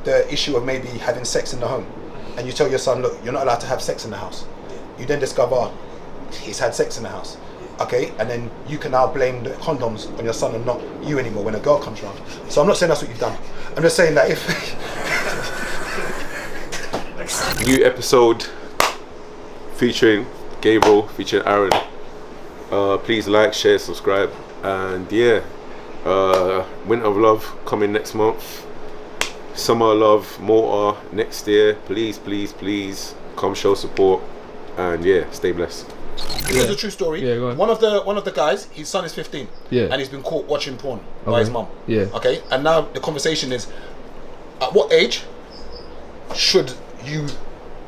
the issue of maybe having sex in the home, and you tell your son, look, you're not allowed to have sex in the house. You then discover he's had sex in the house. Okay, and then you can now blame the condoms on your son and not you anymore when a girl comes around. So I'm not saying that's what you've done. I'm just saying that if new episode featuring Gabriel, featuring Aaron. Please like, share, subscribe, and yeah, Winter of Love coming next month. Summer of Love, Malta next year. Please, please, please come show support, and yeah, stay blessed. This is a true story. Yeah, go on. One of the guys, his son is 15. Yeah. And he's been caught watching porn by his mum. Yeah. Okay. And now the conversation is, at what age should you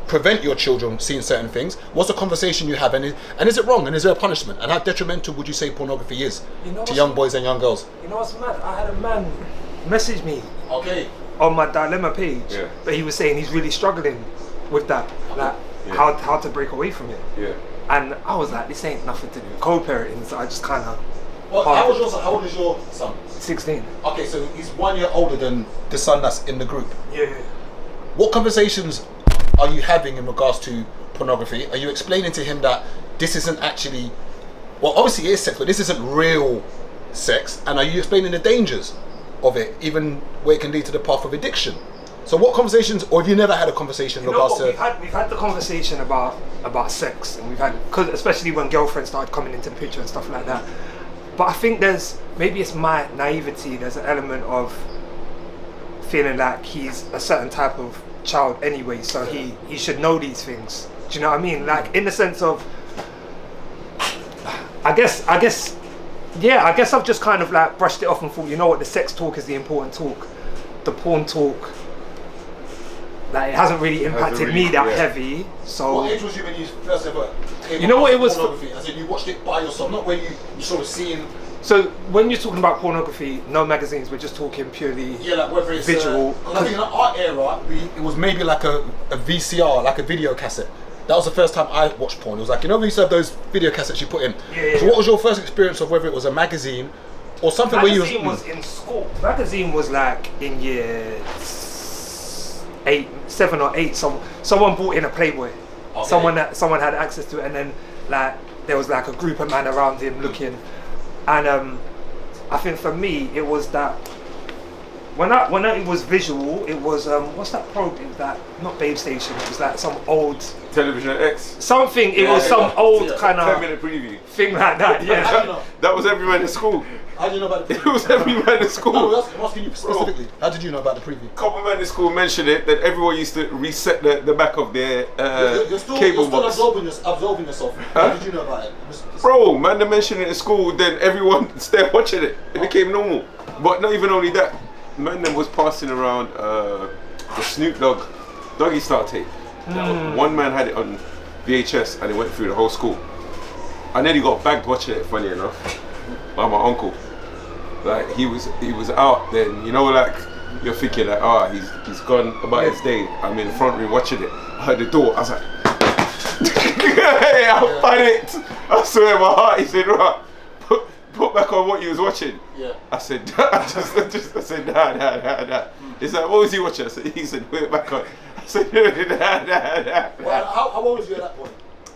prevent your children seeing certain things? What's the conversation you have, and is it wrong? And is there a punishment? And how detrimental would you say pornography is to young boys and young girls? You know what's mad? I had a man message me. Okay. On my dilemma page, Yeah. but he was saying he's really struggling with that, like how to break away from it. Yeah. And I was like, this ain't nothing to do with co-parenting, so I just kind of. Well, how old is your son? 16. Okay, so he's 1 year older than the son that's in the group. Yeah. What conversations are you having in regards to pornography? Are you explaining to him that this isn't actually, well, obviously it is sex, but this isn't real sex? And are you explaining the dangers of it, even where it can lead to the path of addiction? So what conversations, or have you never had a conversation in regards to... We've had the conversation about sex, and we've had, cause especially when girlfriends started coming into the picture and stuff like that. But I think maybe it's my naivety, there's an element of feeling like he's a certain type of child anyway, so he should know these things. Do you know what I mean? Like, in the sense of, I guess I've just kind of like brushed it off and thought, you know what, the sex talk is the important talk. The porn talk, like, it hasn't really impacted me that heavy. So what age was you when you first ever came You know what it was pornography? As in you watched it by yourself, not where you sort of seeing... So when you're talking about pornography, no magazines, we're just talking purely like whether it's visual. I think in our era, it was maybe like a VCR, like a video cassette. That was the first time I watched porn. It was like, you know, we used to have those video cassettes you put in. Yeah. So what was your first experience of whether it was a magazine or something where you... Magazine was in school. Magazine was like in year 7 or 8. Someone brought in a Playboy. Okay. Someone had access to it, and then like there was like a group of men around him looking. And I think for me it was that when it was visual, it was what's that program? That not Babe Station. It was like some old Television X. Something. It was some old kind of 10-minute preview thing like that. Yeah. That was every man in school. How do you know about the preview? It was every man in school. No, I'm asking you specifically. How did you know about the preview? Couple men in school mentioned it, that everyone used to reset the back of their cable box. You're still absorbing yourself. How did you know about it? Bro, man, they mentioned it in school, then everyone started watching it. It became normal. But not even only that, man, them was passing around the Snoop Doggy Style tape. One man had it on VHS and it went through the whole school. And then he got bagged watching it, funny enough, by my uncle. Like, he was out then, you know, like, you're thinking like, he's gone about his day. I'm in the front room watching it. I heard the door, I was like, hey, I panicked. I swear my heart, he said, right, put back on what you was watching. Yeah. I said, I said, nah. He's like, what was he watching? He said, put it back on. I said, nah. Well, how old was you at that point?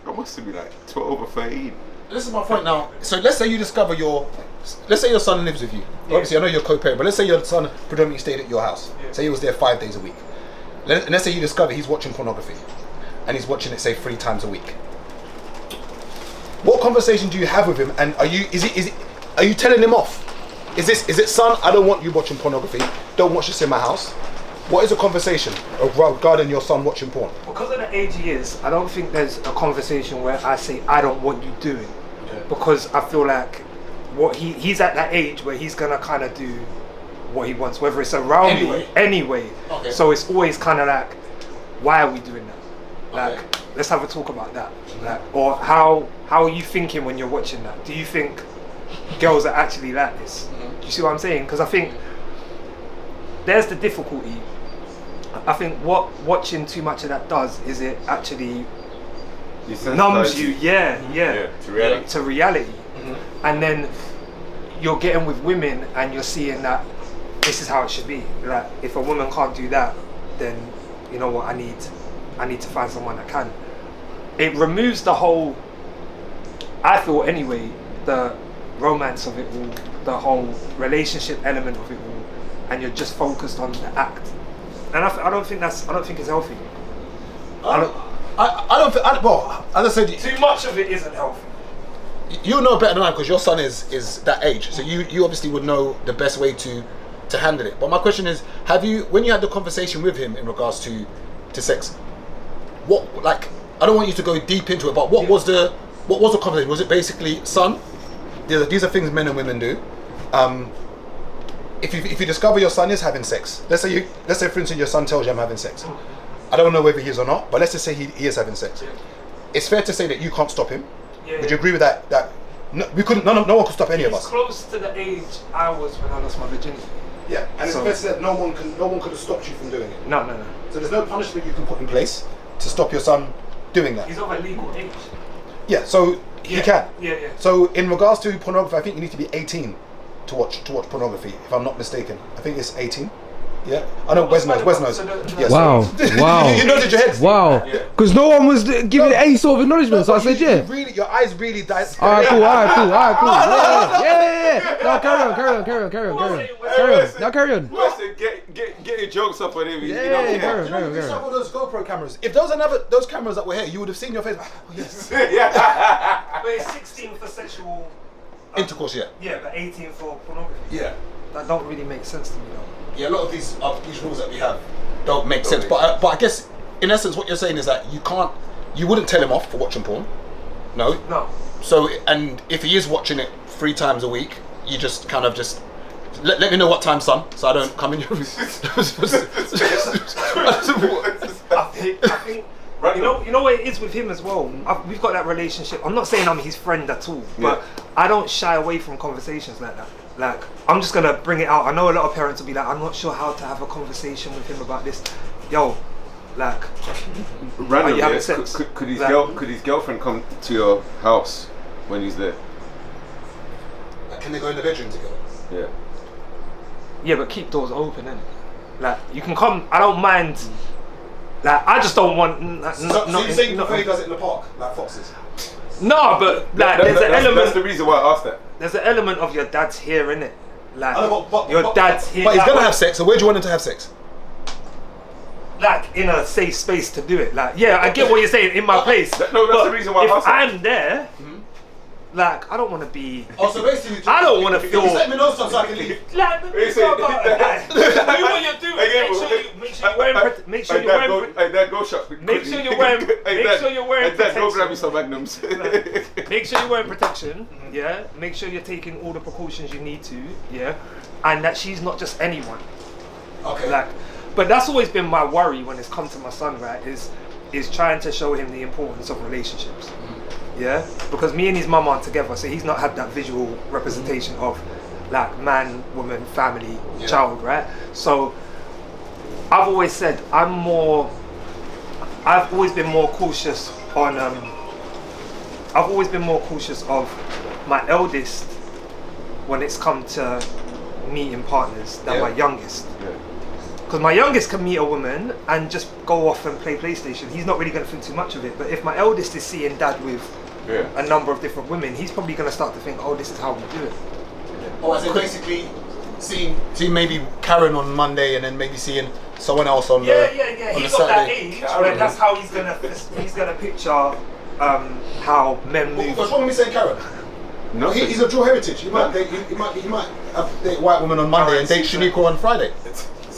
I must have been like 12 or 13. This is my point now. So let's say you discover let's say your son lives with you. Yeah. Obviously, I know you're co-parent, but let's say your son predominantly stayed at your house. Yeah. Say he was there 5 days a week. Let's say you discover he's watching pornography, and he's watching it, say, 3 times a week. What conversation do you have with him? And are you telling him off? Is it, son, I don't want you watching pornography. Don't watch this in my house. What is a conversation regarding your son watching porn? Because of the age he is, I don't think there's a conversation where I say I don't want you doing. Yeah. Because I feel like he's at that age where he's gonna kind of do what he wants, whether it's around me anyway. Okay. So it's always kind of like, why are we doing that? Like, let's have a talk about that. Like, or how are you thinking when you're watching that? Do you think girls are actually like this? Do you see what I'm saying? Because I think there's the difficulty. I think what watching too much of that does is it actually numbs you, to reality. Mm-hmm. And then you're getting with women and you're seeing that this is how it should be. Like, if a woman can't do that, then you know what, I need to find someone that can. It removes the whole, I feel anyway, the romance of it all, the whole relationship element of it all, and you're just focused on the act. And I don't think it's healthy. Well, as I said, Too much of it isn't healthy. you know better than I, because your son is that age, so you obviously would know the best way to handle it. But my question is, have you, when you had the conversation with him in regards to sex, what, like, I don't want you to go deep into it, but what was the conversation? Was it basically, son, these are things men and women do. If you discover your son is having sex, let's say for instance your son tells you I'm having sex. I don't know whether he is or not, but let's just say he is having sex. It's fair to say that you can't stop him. Would you agree with that? That we couldn't. No one could stop any of us. He's close to the age I was when I lost my virginity. Yeah, and So- it's fair to say that no one could have stopped you from doing it. No. So there's no punishment you can put in place to stop your son doing that. He's of a legal age. Yeah, so he can. Yeah. So in regards to pornography, I think you need to be 18 to watch pornography, if I'm not mistaken. I think it's 18. Yeah, I know Wes knows. Yes. Wow. You nodded your head. Wow. Because no one was giving any sort of acknowledgement, so I said, yeah. Really, your eyes really died. Alright, cool. Yeah. No, carry on. Now carry on. Listen, get your jokes up on him. You Yeah, don't carry care. on. You saw all those GoPro cameras. If those are those cameras that were here, you would have seen your face. Oh, yes. Yeah. But it's 16 for sexual Intercourse, yeah. Yeah, but 18 for pornography. Yeah. That don't really make sense to me though. Yeah, a lot of these rules that we have don't make sense. But I guess in essence, what you're saying is that you wouldn't tell him off for watching porn. No. So, and if he is watching it 3 times a week, you just kind of just let me know what time, son, so I don't come in your room. I think you know what it is with him as well. We've got that relationship. I'm not saying I'm his friend at all, but I don't shy away from conversations like that. Like, I'm just gonna bring it out. I know a lot of parents will be like, I'm not sure how to have a conversation with him about this. Yo, like, Randomly, are you having sex? Could his girlfriend come to your house when he's there? Can they go in the bedroom together? Yeah. Yeah, but keep doors open, innit? Like, you can come. I don't mind. Like, I just don't want. So you're saying he does it in the park, like foxes? No, but like, there's an element. That's the reason why I asked that. There's an element of your dad's here, innit? Like, But your dad's here. But he's like, gonna have sex. So where do you want him to have sex? Like, in a safe space to do it. Like, yeah, I get what you're saying, in my place. No, that's the reason why I if asked that. I'm there, like, I don't want to be. Oh, so basically, I don't want to feel. just let me know so I can leave. Like, He said- do what you're doing. Make sure you're wearing. Make sure you're wearing. Hey, Dad, go shop. Make sure you're wearing. Make sure you're wearing Hey, Dad, go grab protection. me some magnums. Make sure you're wearing protection. Yeah. Make sure you're taking all the precautions you need to. Yeah. And that she's not just anyone. Okay. Like, but that's always been my worry when it's come to my son, right? Is trying to show him the importance of relationships. Yeah, because me and his mum aren't together, so he's not had that visual representation of like man, woman, family, child, right? So I've always said I've always been more cautious on I've always been more cautious of my eldest when it's come to meeting partners than my youngest. Because my youngest can meet a woman and just go off and play PlayStation. He's not really going to think too much of it. But if my eldest is seeing dad with a number of different women, he's probably going to start to think, oh, this is how we do it. Oh, as in basically seeing maybe Karen on Monday and then maybe seeing someone else on the He's Saturday. got that age where that's how he's gonna picture how men move. What's wrong with me saying Karen? No, He's of dual heritage. He might date a white woman on Monday and date Shaniqua on Friday.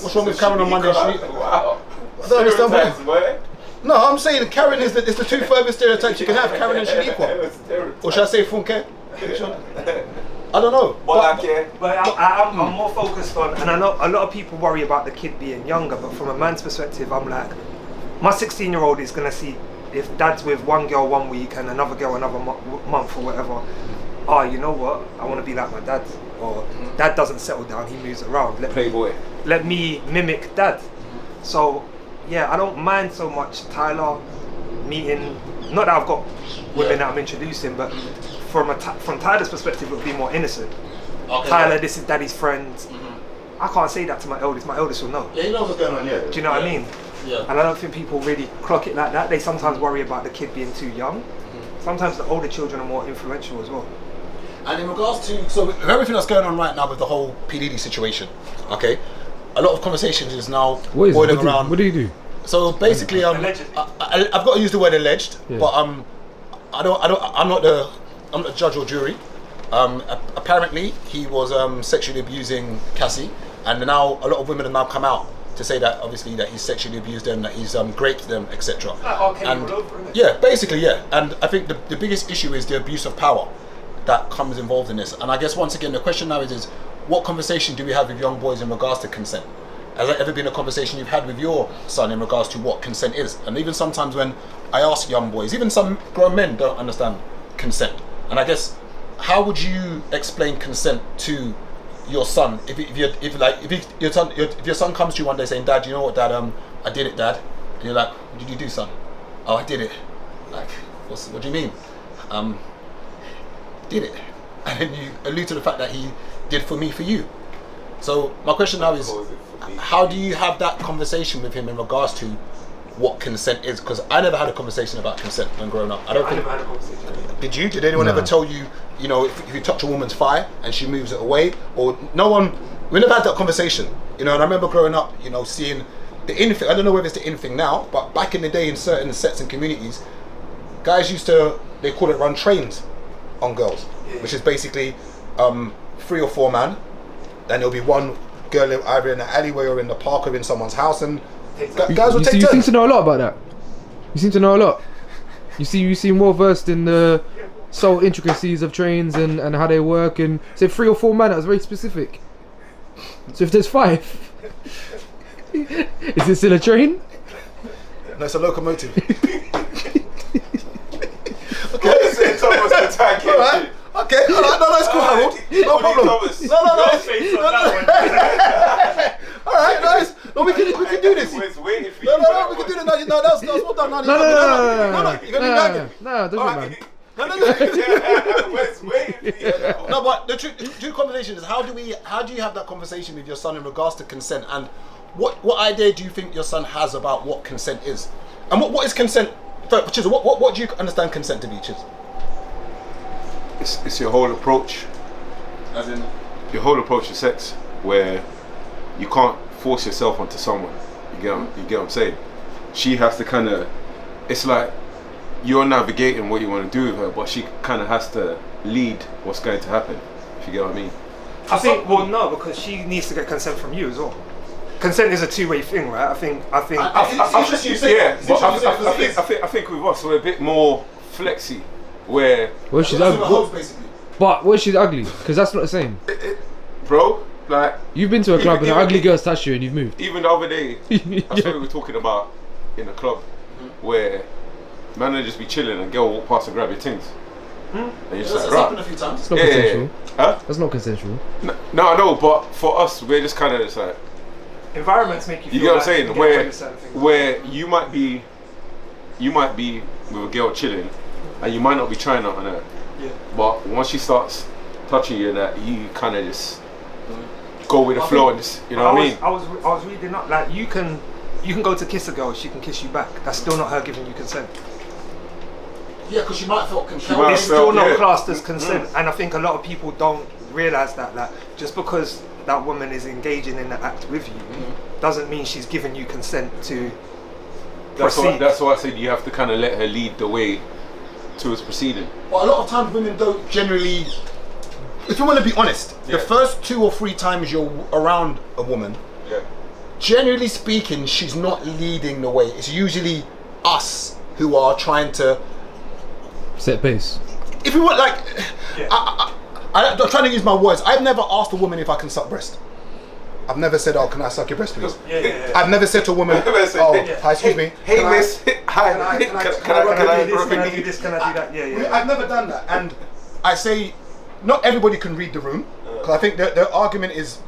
What's wrong with Karen on Monday and Shaniqua? Wow. I don't understand why. Boy. No, I'm saying Karen is the 2 furthest stereotypes you can have, Karen and Shaniqua. Or should I say Funke? I don't know. But I'm more focused on, and I know a lot of people worry about the kid being younger, but from a man's perspective, I'm like, my 16-year-old is gonna see if dad's with one girl 1 week and another girl another month or whatever. Oh, you know what? I want to be like my dad. Or dad doesn't settle down; he moves around. Playboy. Let me mimic dad. So yeah, I don't mind so much Tyler meeting. Not that I've got women that I'm introducing, but from Tyler's perspective, it would be more innocent. Okay, Tyler, this is daddy's friend. I can't say that to my eldest. My eldest will know. Yeah, he knows what's going on. Yeah. Do you know what I mean? Yeah. And I don't think people really clock it like that. They sometimes worry about the kid being too young. Sometimes the older children are more influential as well. And in regards to, so with everything that's going on right now with the whole P. Diddy situation, okay, a lot of conversations is now boiling around. What do you do? So basically, Allegedly. I've got to use the word alleged, but I'm not the judge or jury. Apparently, he was sexually abusing Cassie, and now a lot of women have now come out to say that obviously that he's sexually abused them, that he's raped them, etc. Yeah, basically, yeah. And I think the biggest issue is the abuse of power that comes involved in this. And I guess once again, the question now is what conversation do we have with young boys in regards to consent? Has there ever been a conversation you've had with your son in regards to what consent is? And even sometimes when I ask young boys, even some grown men don't understand consent. And I guess, how would you explain consent to your son if your son comes to you one day saying, "Dad, you know what, Dad? I did it, Dad," and you're like, "What did you do, son?" "Oh, I did it." Like, what do you mean? Did it, and then you allude to the fact that he did for me, for you. So my question now is, how do you have that conversation with him in regards to what consent is? Because I never had a conversation about consent when growing up. I never had a conversation. Did you? Did anyone ever tell you, you know, if you touch a woman's thigh and she moves it away? Or no one, we never had that conversation. You know, and I remember growing up, you know, seeing the in thing. I don't know whether it's the in thing now, but back in the day in certain sets and communities, guys used to, they call it run trains on girls, which is basically 3 or 4 man. Then there'll be one girl either in the alleyway or in the park or in someone's house, and guys would take turns. You seem to know a lot about that. You seem to know a lot. You seem more versed in the subtle intricacies of trains and how they work. And say 3 or 4 man, that's very specific. So if there's 5, is it still a train? No, it's a locomotive. Okay, alright. Okay, alright, no, that's cool, Harold. No problem. Alright, nice. No, we can do this. No, we can do this. No, that's well done. No, you're gonna be lagging. No, doesn't man. No, but the true conversation is, how do you have that conversation with your son in regards to consent, and what idea do you think your son has about what consent is, and what is consent? Chiz, what do you understand consent to be, Chiz? It's your whole approach, as in your whole approach to sex, where you can't force yourself onto someone. You get what I'm saying? She has to kind of, it's like you're navigating what you want to do with her, but she kind of has to lead what's going to happen, if you get what I mean. I think, well, no, because she needs to get consent from you as well. Consent is a two-way thing, right? I think with us we're a bit more flexy, where well, she's ugly. But what if she's ugly? Because that's not the same. Bro, like, you've been to a club and an ugly girl's touched you and you've moved. Even the other day, that's what we were talking about in a club, where man would just be chilling and girl walk past and grab your things. And you're just like, happened a few times. It's not consensual. Huh? That's not consensual. No, I know, but for us, we're just kind of just like, environments make you feel, you get what I'm saying, like where you might be with a girl chilling and you might not be trying nothing on her, but once she starts touching you, that you kind of just go with the flow and just, you know what I mean? I was reading up, like, you can go to kiss a girl, she can kiss you back. That's still not her giving you consent. Yeah, because she might feel compelled. It's still not classed as consent, and I think a lot of people don't realise that just because that woman is engaging in the act with you doesn't mean she's giving you consent to proceed. That's why I said you have to kind of let her lead the way towards proceeding. But a lot of times women don't generally, if you want to be honest, the first 2 or 3 times you're around a woman, generally speaking, she's not leading the way. It's usually us who are trying to set pace. If you want, like, I'm trying to use my words. I've never asked a woman if I can suck breast. I've never said, "Oh, can I suck your breast, please?" I've never said to a woman, "Oh, hi, excuse me. Hey, miss. Hi. Can I do this? Can I do that? Yeah. I've never done that, and I say, not everybody can read the room, because I think the argument is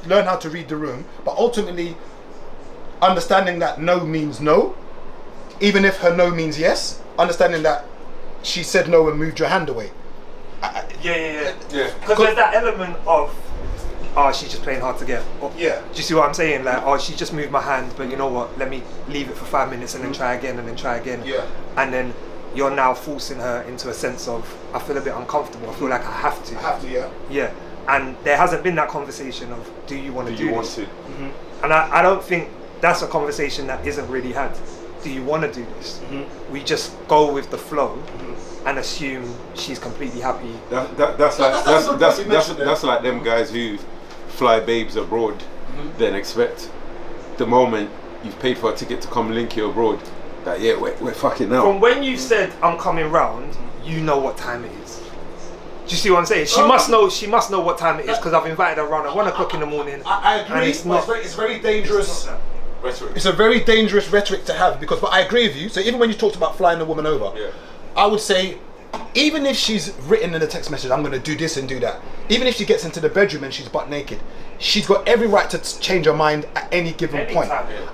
learn how to read the room, but ultimately understanding that no means no, even if her no means yes. Understanding that she said no and moved your hand away. Because there's that element of oh, she's just playing hard to get. Or, Yeah. Do you see what I'm saying? Like, oh, she just moved my hand, but you know what? Let me leave it for 5 minutes and then try again and then try again. Yeah. And then you're now forcing her into a sense of, I feel a bit uncomfortable. I feel like I have to. Yeah. Yeah. And there hasn't been that conversation of, do you want to do you want this? to? And I don't think that's a conversation that isn't really had. Do you want to do this? We just go with the flow and assume she's completely happy. That's like them guys who fly babes abroad, then expect the moment you've paid for a ticket to come link you abroad, that yeah, we're fucking now. From when you said I'm coming round, you know what time it is. Do you see what I'm saying? She must know. She must know what time it is because I've invited her around at 1 o'clock in the morning. I agree. And it's not. It's very dangerous. Rhetoric. It's a very dangerous rhetoric to have because, but I agree with you. So even when you talked about flying a woman over, I would say, even if she's written in a text message, I'm going to do this and do that. Even if she gets into the bedroom and she's butt naked, she's got every right to change her mind at any given point.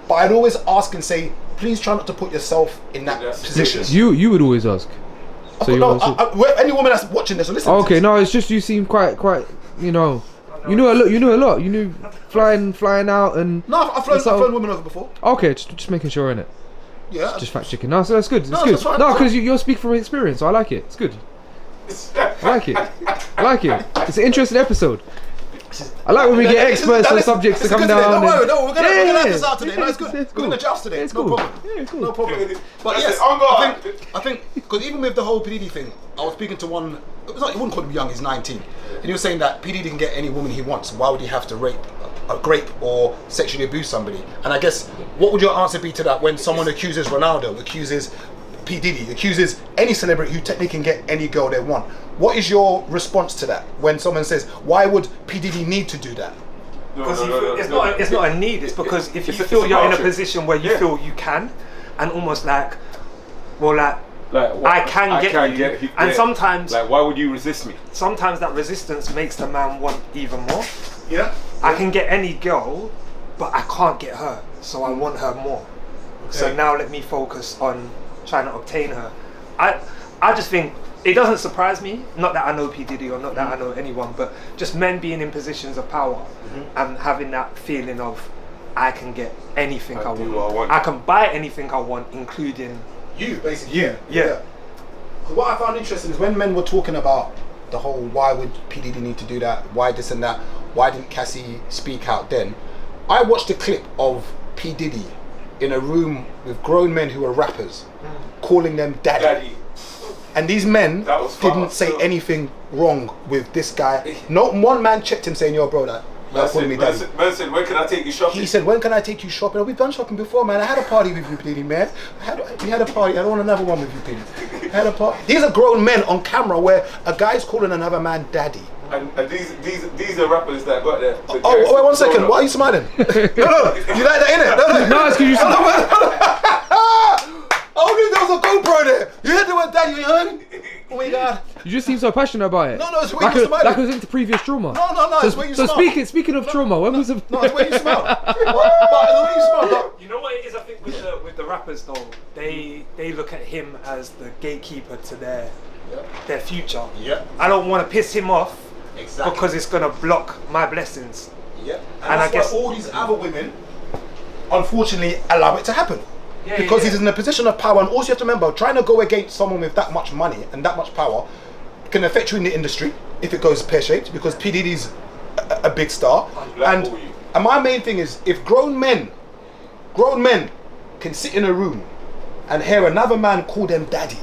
But I'd always ask and say, please try not to put yourself in that position. You would always ask. So you No, any woman that's watching this or listening. okay, no, it's just you seem quite, you know a lot. You knew a lot. You knew flying out and. No, I've flown women over before. Okay, just making sure, innit? Yeah. Just fact checking. No, so that's good. It's No, good. that's fine. No, because you're speaking from experience, so I like it. It's good. I like it. I like it. It's an interesting episode. I like when we get experts on subjects to come down. Don't worry, no, we're gonna have this yeah. out today. No, it's good. It's We're gonna adjust today. Yeah, it's no cool. problem. Yeah, it's cool. No problem. But yes, I think because even with the whole PDD thing, I was speaking to one. It was like, you wouldn't call him young. He's 19, and he was saying that PDD can get any woman he wants. Why would he have to grape or sexually abuse somebody? And I guess what would your answer be to that when someone accuses Ronaldo, accuses P. Diddy, accuses any celebrity who technically can get any girl they want? What is your response to that when someone says, why would P. Diddy need to do that? Because it's not a need. It's because if you feel you're in a position where you feel you can, and almost like, well, I can get you. And sometimes, like, why would you resist me? Sometimes that resistance makes the man want even more. Yeah. I can get any girl, but I can't get her, so I want her more. Okay. So now let me focus on trying to obtain her. I just think it doesn't surprise me, not that I know P. Diddy or not that I know anyone, but just men being in positions of power and having that feeling of I can get anything I want. I can buy anything I want, including you, basically. Yeah. What I found interesting is when men were talking about the whole why would P. Diddy need to do that, why this and that, why didn't Cassie speak out then? I watched a clip of P. Diddy in a room with grown men who are rappers, calling them daddy. And these men didn't say anything wrong with this guy. Not one man checked him saying, yo bro, that calling me daddy. Man said, when can I take you shopping? He said, when can I take you shopping? Oh, we've done shopping before, man. I had a party with you, P. Diddy, man. We had a party. I don't want another one with you, P. Diddy. I had a party. These are grown men on camera where a guy's calling another man daddy. And these are rappers that got there. Oh, wait 1 second. Why are you smiling? No. You like that, innit? No, it's because you there was a GoPro there. You heard the word daddy, you heard? Oh my God. You just seem so passionate about it. No, it's where you smile. Like it was into previous trauma. No, it's where you smile. So speaking of trauma, when was the... No, it's where you smile. But it's where you smile. You know what it is, I think, with the rappers though, they look at him as the gatekeeper to their future. Yeah. I don't want to piss him off Exactly. because it's going to block my blessings. Yeah. And I guess why all these other women, unfortunately, allow it to happen. Because he's in a position of power, and also you have to remember, trying to go against someone with that much money and that much power can affect you in the industry if it goes pear-shaped, because P. Diddy's a big star. And my main thing is, if grown men can sit in a room and hear another man call them daddy,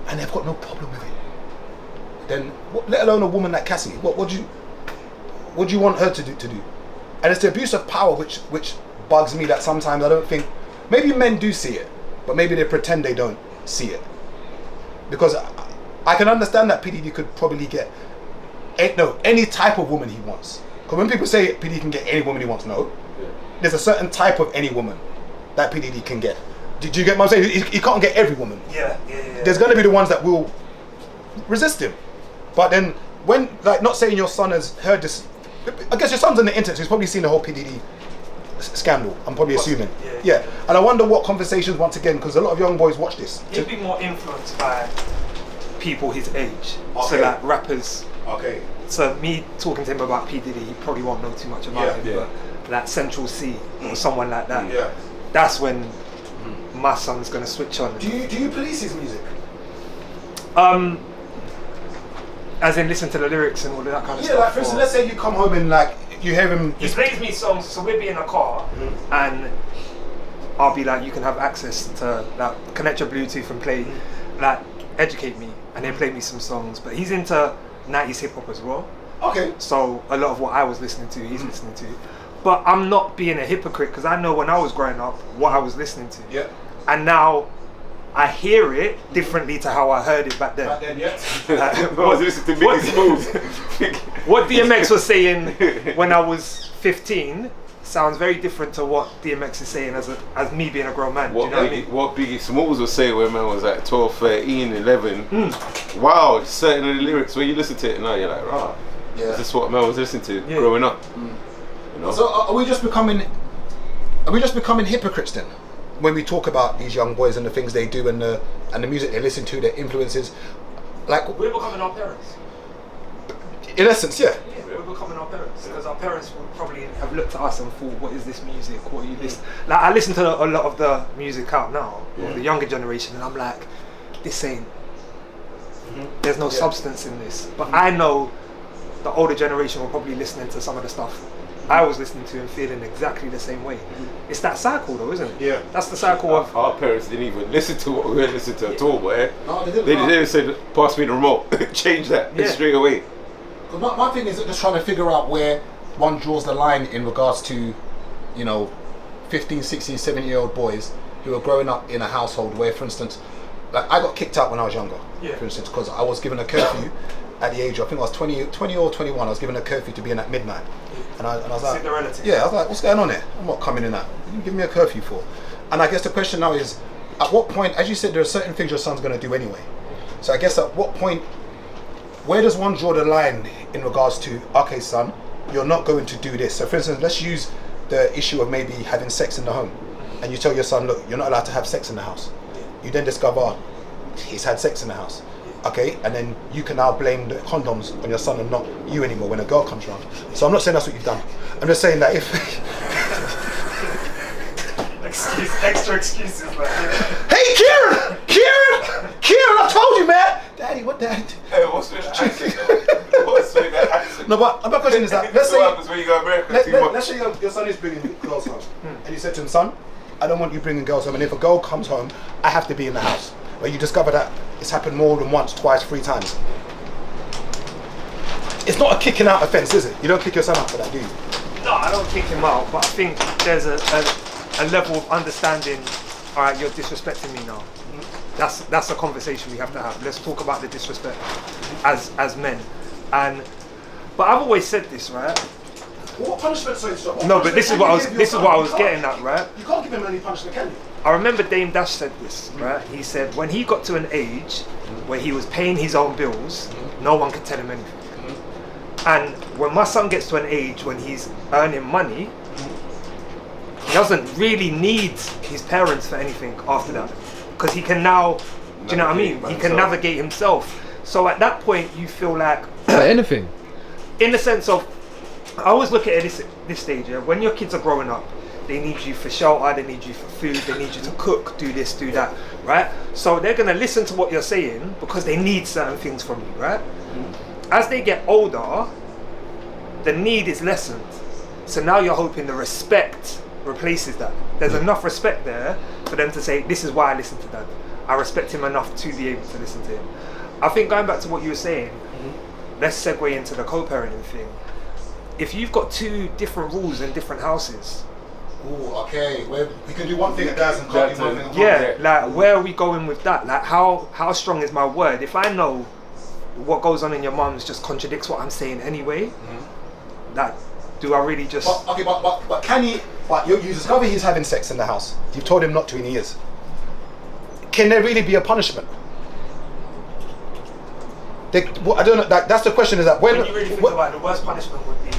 and they've got no problem with it, then let alone a woman like Cassie, what do you want her to do? And it's the abuse of power which bugs me, that sometimes I don't think. Maybe men do see it, but maybe they pretend they don't see it. Because I can understand that P. Diddy could probably get any type of woman he wants. Because when people say P. Diddy can get any woman he wants, no. There's a certain type of any woman that P. Diddy can get. Do you get what I'm saying? He can't get every woman. Yeah. There's going to be the ones that will resist him. But then, when, like, not saying your son has heard this, I guess your son's on the internet, so he's probably seen the whole P. Diddy scandal, I'm probably assuming. Yeah. And I wonder what conversations, once again, because a lot of young boys watch this. He'd be more influenced by people his age. Okay. So like rappers. Okay. so me talking to him about P Diddy, he probably won't know too much about him. But like Central C or someone like that, that's when my son's gonna switch on. Do you police his music? As in listen to the lyrics and all of that kind of stuff. Yeah, like for instance, let's say you come home and like you hear him. He plays me songs, so we'll be in a car and I'll be like, you can have access to like connect your Bluetooth and play, like educate me, and then play me some songs. But he's into 90s hip hop as well. Okay. So a lot of what I was listening to, he's listening to. But I'm not being a hypocrite because I know when I was growing up what I was listening to. Yeah. And now I hear it differently to how I heard it back then. Back then, yeah. I was listening to Biggie Smalls. What DMX was saying when I was 15 sounds very different to what DMX is saying as me being a grown man. What, do you know what I mean? What Biggie Smalls was saying when man was like 12, 13, 11. Wow, certain of the lyrics, when you listen to it now, you're like, rah. Yeah. This is what man was listening to growing up. You know? So are we just becoming hypocrites then? When we talk about these young boys and the things they do and the music they listen to, their influences, like We're becoming our parents. in essence, yeah. Yeah, we're becoming our parents because our parents would probably have looked at us and thought, "What is this music? What are you listening?" Like I listen to a lot of the music out now, of the younger generation, and I'm like, "This ain't. There's no substance in this." But I know the older generation were probably listening to some of the stuff I was listening to and feeling exactly the same way. It's that cycle though, isn't it? Yeah. That's the cycle of... Our parents didn't even listen to what we were listening to at all, but No, they didn't. they didn't say, pass me the remote, change that straight away. My thing is just trying to figure out where one draws the line in regards to, 15, 16, 17-year-old boys who are growing up in a household where, for instance, like I got kicked out when I was younger, for instance, because I was given a curfew at the age of, I think I was 20 or 21, I was given a curfew to be in at midnight. And I was like, yeah, I was like, what's going on here? I'm not coming in that. What are you giving me a curfew for? And I guess the question now is, at what point, as you said, there are certain things your son's going to do anyway. So I guess at what point, where does one draw the line in regards to, okay, son, you're not going to do this. So for instance, let's use the issue of maybe having sex in the home. And you tell your son, look, you're not allowed to have sex in the house. You then discover he's had sex in the house. Okay, and then you can now blame the condoms on your son and not you anymore when a girl comes around. So I'm not saying that's what you've done. I'm just saying that if... extra excuses, man. Hey, Kieran, I told you, man. Daddy, what daddy? Hey, what's with that accent? What's with that accent? No, but my question is that, let's say... What happens when you go to America too much? Let's say your son is bringing girls home. And you said to him, son, I don't want you bringing girls home. And if a girl comes home, I have to be in the house. But you discover that it's happened more than once, twice, 3 times. It's not a kicking out offence, is it? You don't kick your son out for that, do you? No, I don't kick him out, but I think there's a level of understanding. All right, you're disrespecting me now. That's a conversation we have to have. Let's talk about the disrespect as men. But I've always said this, right? What punishment? No, but this is what I was getting at, right? You can't give him any punishment, can you? I remember Dame Dash said this, right? He said when he got to an age where he was paying his own bills, no one could tell him anything. And when my son gets to an age when he's earning money, he doesn't really need his parents for anything after that. Because he can now, do you know what I mean? He can navigate himself. So at that point, you feel like... anything? In the sense of, I always look at it this stage, yeah? When your kids are growing up, they need you for shelter, they need you for food, they need you to cook, do this, do that, right? So they're going to listen to what you're saying because they need certain things from you, right? As they get older, the need is lessened. So now you're hoping the respect replaces that. There's enough respect there for them to say, this is why I listen to Dad. I respect him enough to be able to listen to him. I think going back to what you were saying, let's segue into the co-parenting thing. If you've got 2 different rules in different houses, okay. We can do one thing at Dad's and can't do one thing at home. yeah, like where are we going with that? Like how strong is my word? If I know what goes on in your mum's just contradicts what I'm saying anyway, that do I really just... But can he... But you discover he's having sex in the house. You've told him not to and he is. Can there really be a punishment? I don't know. That's the question. Is that when you really think about it, the worst punishment would be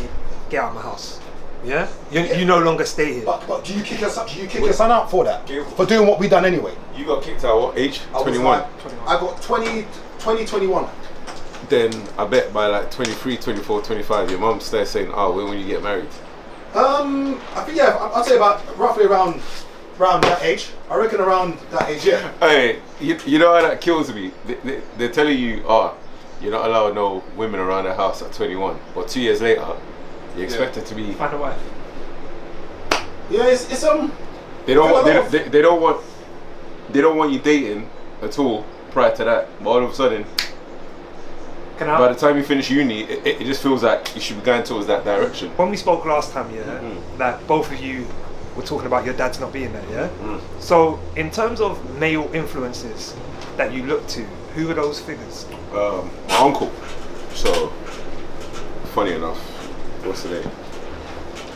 get out of my house. Yeah, you no longer stay here. But do you kick your son? Your son out for that? For doing what we done anyway? You got kicked out what age? 21. I got 21. then I bet by like 23, 24, 25, your mum starts saying, "Oh, when will you get married?" I think I'd say about roughly around that age. I reckon around that age, yeah. Hey, you know how that kills me? They're telling you, "Oh, you're not allowed no women around the house at 21," but 2 years later, you're expected to be. Find a wife. Yeah, it's They don't want. They don't want. They don't want you dating at all prior to that. But all of a sudden, by the time you finish uni, it just feels like you should be going towards that direction. When we spoke last time, that both of you were talking about your dad's not being there, So, in terms of male influences that you look to, who are those figures? My uncle. So, funny enough, what's the day?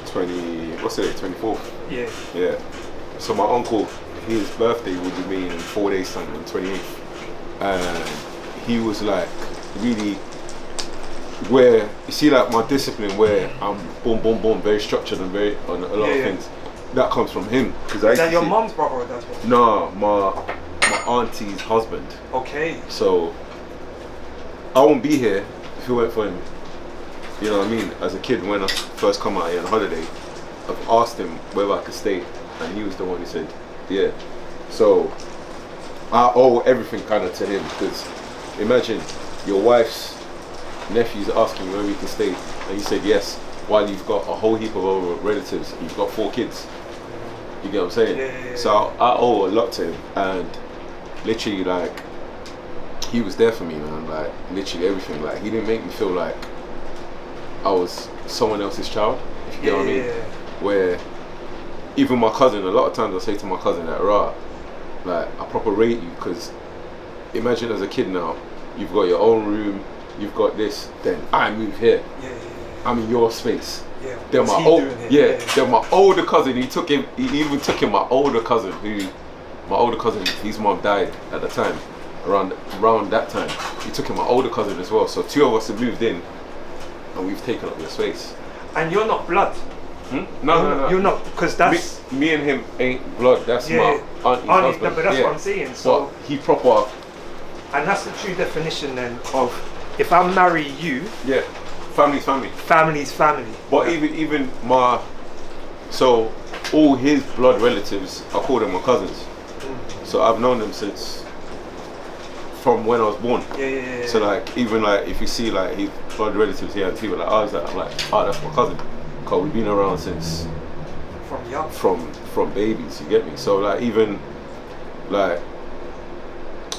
24th? Yeah. Yeah. So my uncle, his birthday would be in 4 days time, on 28th. And he was like, really, where, you see like my discipline where I'm boom, boom, boom, very structured and very, on a lot of things. That comes from him. Is that your mom's brother or dad's brother? No, my auntie's husband. Okay. So, I won't be here if it weren't for him. You know what I mean? As a kid, when I first come out here on holiday, I've asked him whether I could stay, and he was the one who said, yeah. So, I owe everything kind of to him, because imagine your wife's nephew's asking you whether you can stay, and you said yes, while you've got a whole heap of other relatives, you've got 4 kids. You get what I'm saying? Yeah. So I owe a lot to him, and literally like, he was there for me, man, like literally everything. Like, he didn't make me feel like I was someone else's child, if you get what I mean. Where even my cousin, a lot of times I say to my cousin that, rah, like, I proper rate you, because imagine as a kid now, you've got your own room, you've got this, then I move here. I'm in your space. Then my then my older cousin, he even took in my older cousin, his mom died at the time, around that time. He took in my older cousin as well. So 2 of us have moved in, and we've taken up your space. And you're not blood. No. You're not, because that's me and him ain't blood. That's my auntie's husband. No, but that's what I'm saying. So but he proper. And that's the true definition then of, if I marry you, family's family. Family's family. But even so all his blood relatives, I call them my cousins. So I've known them from when I was born. So like, even like, if you see like his blood relatives here, and people like, oh, is that? I'm like, oh, that's my cousin. Cause we've been around since from young. From babies, you get me? So like, even like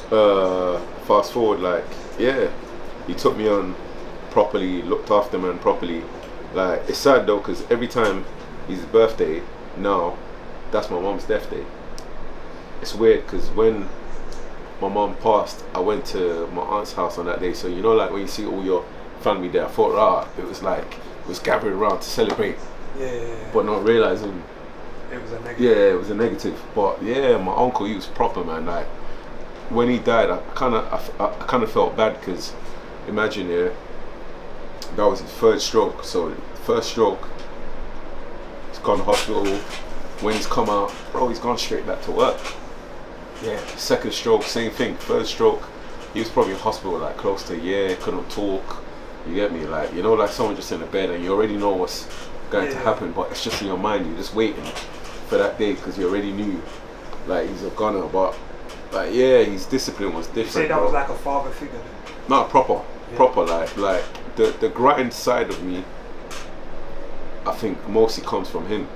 fast forward, like, he took me on properly, looked after man properly. Like, it's sad though, because every time his birthday now, that's my mom's death day. It's weird, because when my mom passed, I went to my aunt's house on that day. So you know, like when you see all your family there, I thought, it was like, it was gathering around to celebrate. But not realizing it was a negative. It was a negative. But my uncle, he was proper, man. Like, when he died, I kind of felt bad, because imagine, that was his 3rd stroke. So 1st stroke, he's gone to hospital. When he's come out, bro, he's gone straight back to work. 2nd stroke, same thing. 3rd stroke, he was probably in hospital like close to a year, couldn't talk. You get me? Like, you know, like someone just in a bed and you already know what's going to happen, but it's just in your mind. You're just waiting for that day, because you already knew, like, he's a gunner. But like, his discipline was different. You say that was like a father figure? Not proper. Like the grind side of me, I think mostly comes from him.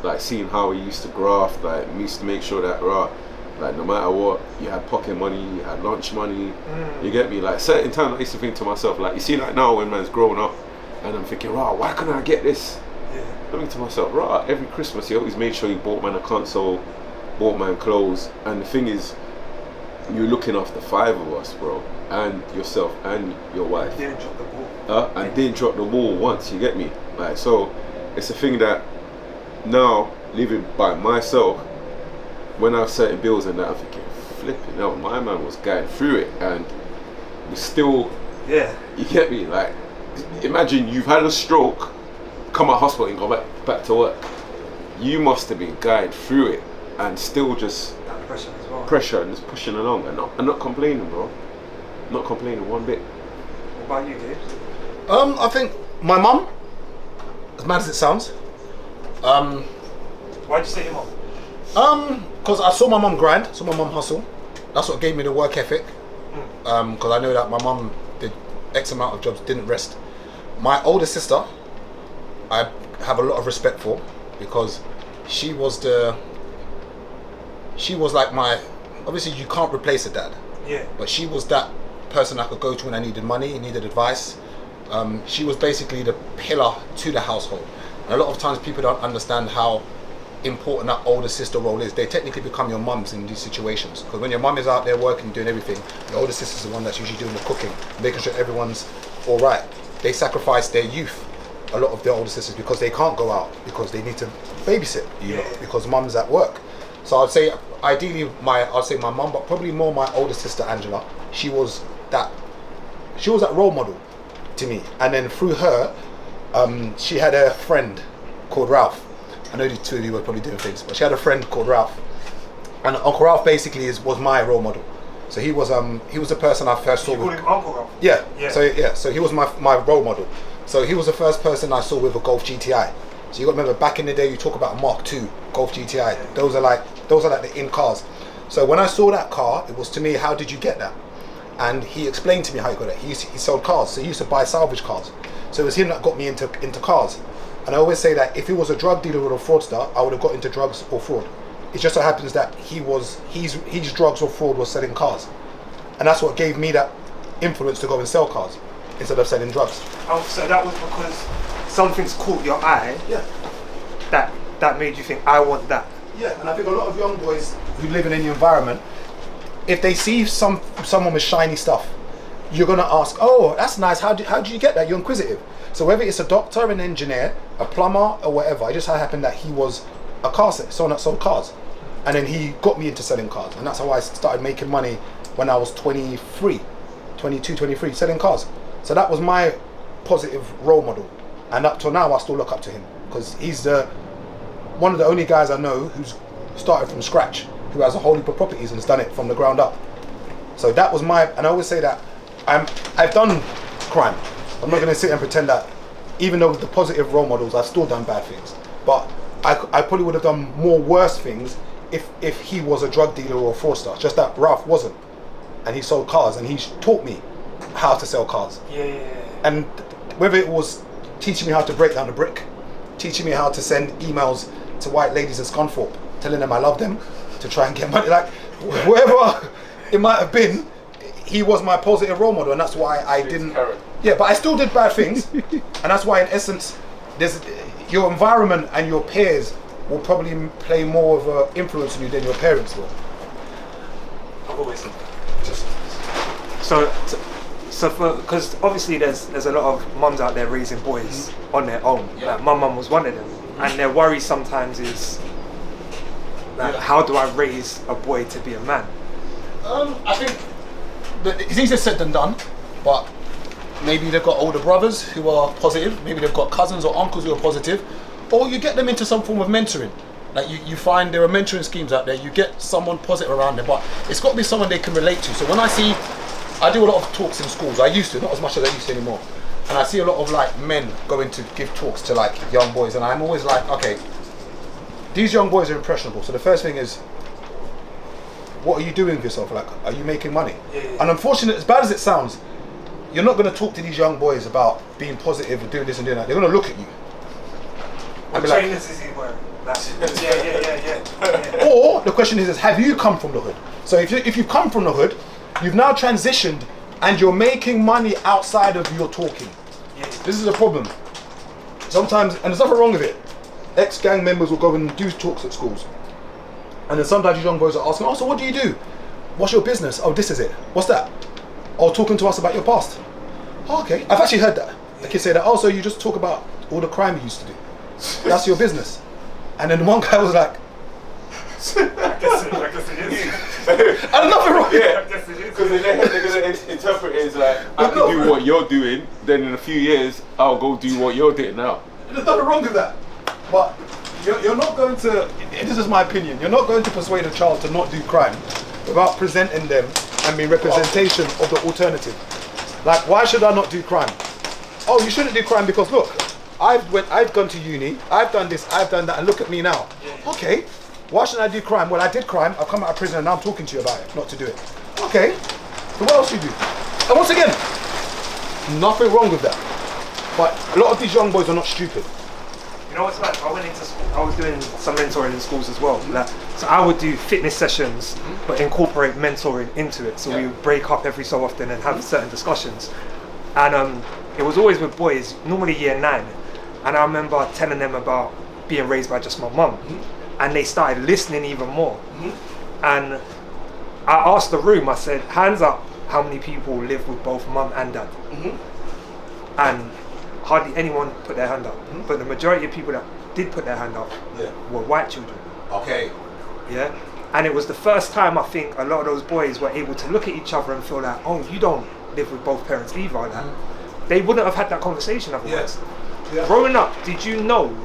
Like, seeing how he used to graft, like, he used to make sure that, like, no matter what, you had pocket money, you had lunch money. You get me? Like, certain times I used to think to myself, like, you see, like now when man's growing up, and I'm thinking, why couldn't I get this? I think to myself, every Christmas he always made sure he bought man a console, bought man clothes. And the thing is, you're looking after 5 of us, bro, and yourself and your wife. Didn't drop the ball. And didn't drop the ball once, you get me? Like, so it's a thing that now, living by myself, when I have certain bills and that, I'm thinking, flipping hell, my man was going through it, and we still, you get me? Like, imagine you've had a stroke, come out of hospital and go back to work. You must have been going through it, and still just that pressure as well. Pressure and just pushing along, and not complaining, bro. Not complaining one bit. about you, Gabe? I think my mum, as mad as it sounds, Why'd you say your mum? because I saw my mum grind, saw my mum hustle. That's what gave me the work ethic. Because I know that my mum did X amount of jobs, didn't rest. My older sister, I have a lot of respect for, because she was like my, obviously you can't replace a dad. Yeah. But she was that person I could go to when I needed money, needed advice. She was basically the pillar to the household. And a lot of times people don't understand how important that older sister role is. They technically become your mums in these situations, because when your mum is out there working, doing everything, the older sister's the one that's usually doing the cooking, making sure everyone's all right. They sacrifice their youth, a lot of their older sisters, because they can't go out, because they need to babysit, you know, because mum's at work. So I'd say ideally I'd say my mum, but probably more my older sister Angela. She was that role model to me. And then through her, she had a friend called Ralph. I know the two of you were probably doing things, but she had a friend called Ralph, and Uncle Ralph basically was my role model. So he was the person I first saw. You call him Uncle Ralph? Yeah. So he was my role model. So he was the first person I saw with a Golf GTI. So you got to remember, back in the day, you talk about a Mark II Golf GTI. Those are like the in cars. So when I saw that car, it was to me, how did you get that? And he explained to me how he got it. He sold cars, so he used to buy salvage cars. So it was him that got me into cars. And I always say that if he was a drug dealer or a fraudster, I would have got into drugs or fraud. It just so happens that his drugs or fraud was selling cars. And that's what gave me that influence to go and sell cars instead of selling drugs. Oh, so that was because something's caught your eye. Yeah. That made you think, I want that. Yeah, and I think a lot of young boys who live in any environment, if they see someone with shiny stuff, you're gonna ask, oh, that's nice, how did you get that? You're inquisitive. So whether it's a doctor, an engineer, a plumber, or whatever, it just happened that he was a car seller, someone that sold cars. And then he got me into selling cars. And that's how I started making money when I was 22, 23, selling cars. So that was my positive role model. And up till now, I still look up to him, because he's one of the only guys I know who's started from scratch, who has a whole heap of properties and has done it from the ground up. So that was and I always say that I've done crime. I'm not going to sit and pretend that, even though with the positive role models, I've still done bad things. But I probably would have done more worse things if he was a drug dealer or a fraudster. Just that Ralph wasn't. And he sold cars, and he taught me how to sell cars. Yeah. And whether it was teaching me how to break down a brick, teaching me how to send emails to white ladies in Scunthorpe, telling them I love them, to try and get money, like whatever it might have been, he was my positive role model, and that's why I didn't. Yeah, but I still did bad things, and that's why, in essence, there's your environment and your peers will probably play more of an influence on you than your parents will. I've always said that. So because obviously there's a lot of mums out there raising boys on their own. Yeah. Like my mum was one of them, and their worry sometimes is, like, how do I raise a boy to be a man? I think it's easier said than done, but maybe they've got older brothers who are positive, maybe they've got cousins or uncles who are positive, or you get them into some form of mentoring. Like you find there are mentoring schemes out there, you get someone positive around them, but it's got to be someone they can relate to. So when I do a lot of talks in schools, I used to, not as much as I used to anymore, and I see a lot of like men going to give talks to like young boys, and I'm always like, okay, these young boys are impressionable, so the first thing is, what are you doing with yourself? Like, are you making money? Yeah. And unfortunately, as bad as it sounds, you're not going to talk to these young boys about being positive and doing this and doing that. They're going to look at you What trainers is he wearing? Yeah. Or the question is have you come from the hood? So if you've come from the hood, you've now transitioned and you're making money outside of your talking. Yeah. This is a problem. Sometimes, and there's nothing wrong with it, ex-gang members will go and do talks at schools. And then sometimes these young boys are asking, oh, so what do you do? What's your business? Oh, this is it. What's that? Oh, talking to us about your past. Oh, okay. I've actually heard that. The kids say that, oh, so you just talk about all the crime you used to do. That's your business. And then one guy was like, I guess it is. and nothing wrong. Yeah, because in their head they're going to interpret it as like, I can do what you're doing, then in a few years, I'll go do what you're doing now. There's nothing wrong with that. But you're not going to, this is my opinion, you're not going to persuade a child to not do crime without presenting them and being representation of the alternative. Like, why should I not do crime? Oh, you shouldn't do crime because look, I've gone to uni, I've done this, I've done that, and look at me now. Okay, why shouldn't I do crime? Well, I did crime, I've come out of prison and now I'm talking to you about it, not to do it. Okay, so what else do you do? And once again, nothing wrong with that. But a lot of these young boys are not stupid. You know what's like? I went into school. I was doing some mentoring in schools as well. Like, so I would do fitness sessions, but incorporate mentoring into it. So we would break up every so often and have certain discussions. And it was always with boys, normally year 9. And I remember telling them about being raised by just my mum, and they started listening even more. And I asked the room. I said, "Hands up, how many people live with both mum and dad?" And hardly anyone put their hand up, but the majority of people that did put their hand up were white children. Okay. Yeah, and it was the first time I think a lot of those boys were able to look at each other and feel like, oh, you don't live with both parents either. Like, they wouldn't have had that conversation otherwise. Growing up, did you know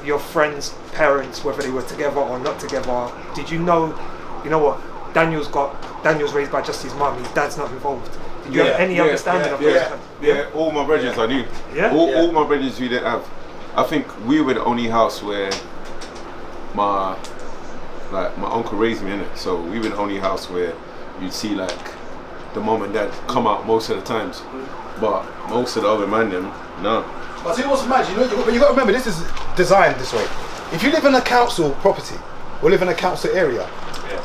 your friends' parents, whether they were together or not together? Did you know what, Daniel's raised by just his mum, his dad's not involved? Did you have any understanding of those? Yeah, all my brothers I knew. All my brothers we didn't have. I think we were the only house where my uncle raised me in it. So we were the only house where you'd see like the mom and dad come out most of the times. But most of the other man them, no. But see what's mad, but you got to remember, this is designed this way. If you live in a council property or live in a council area,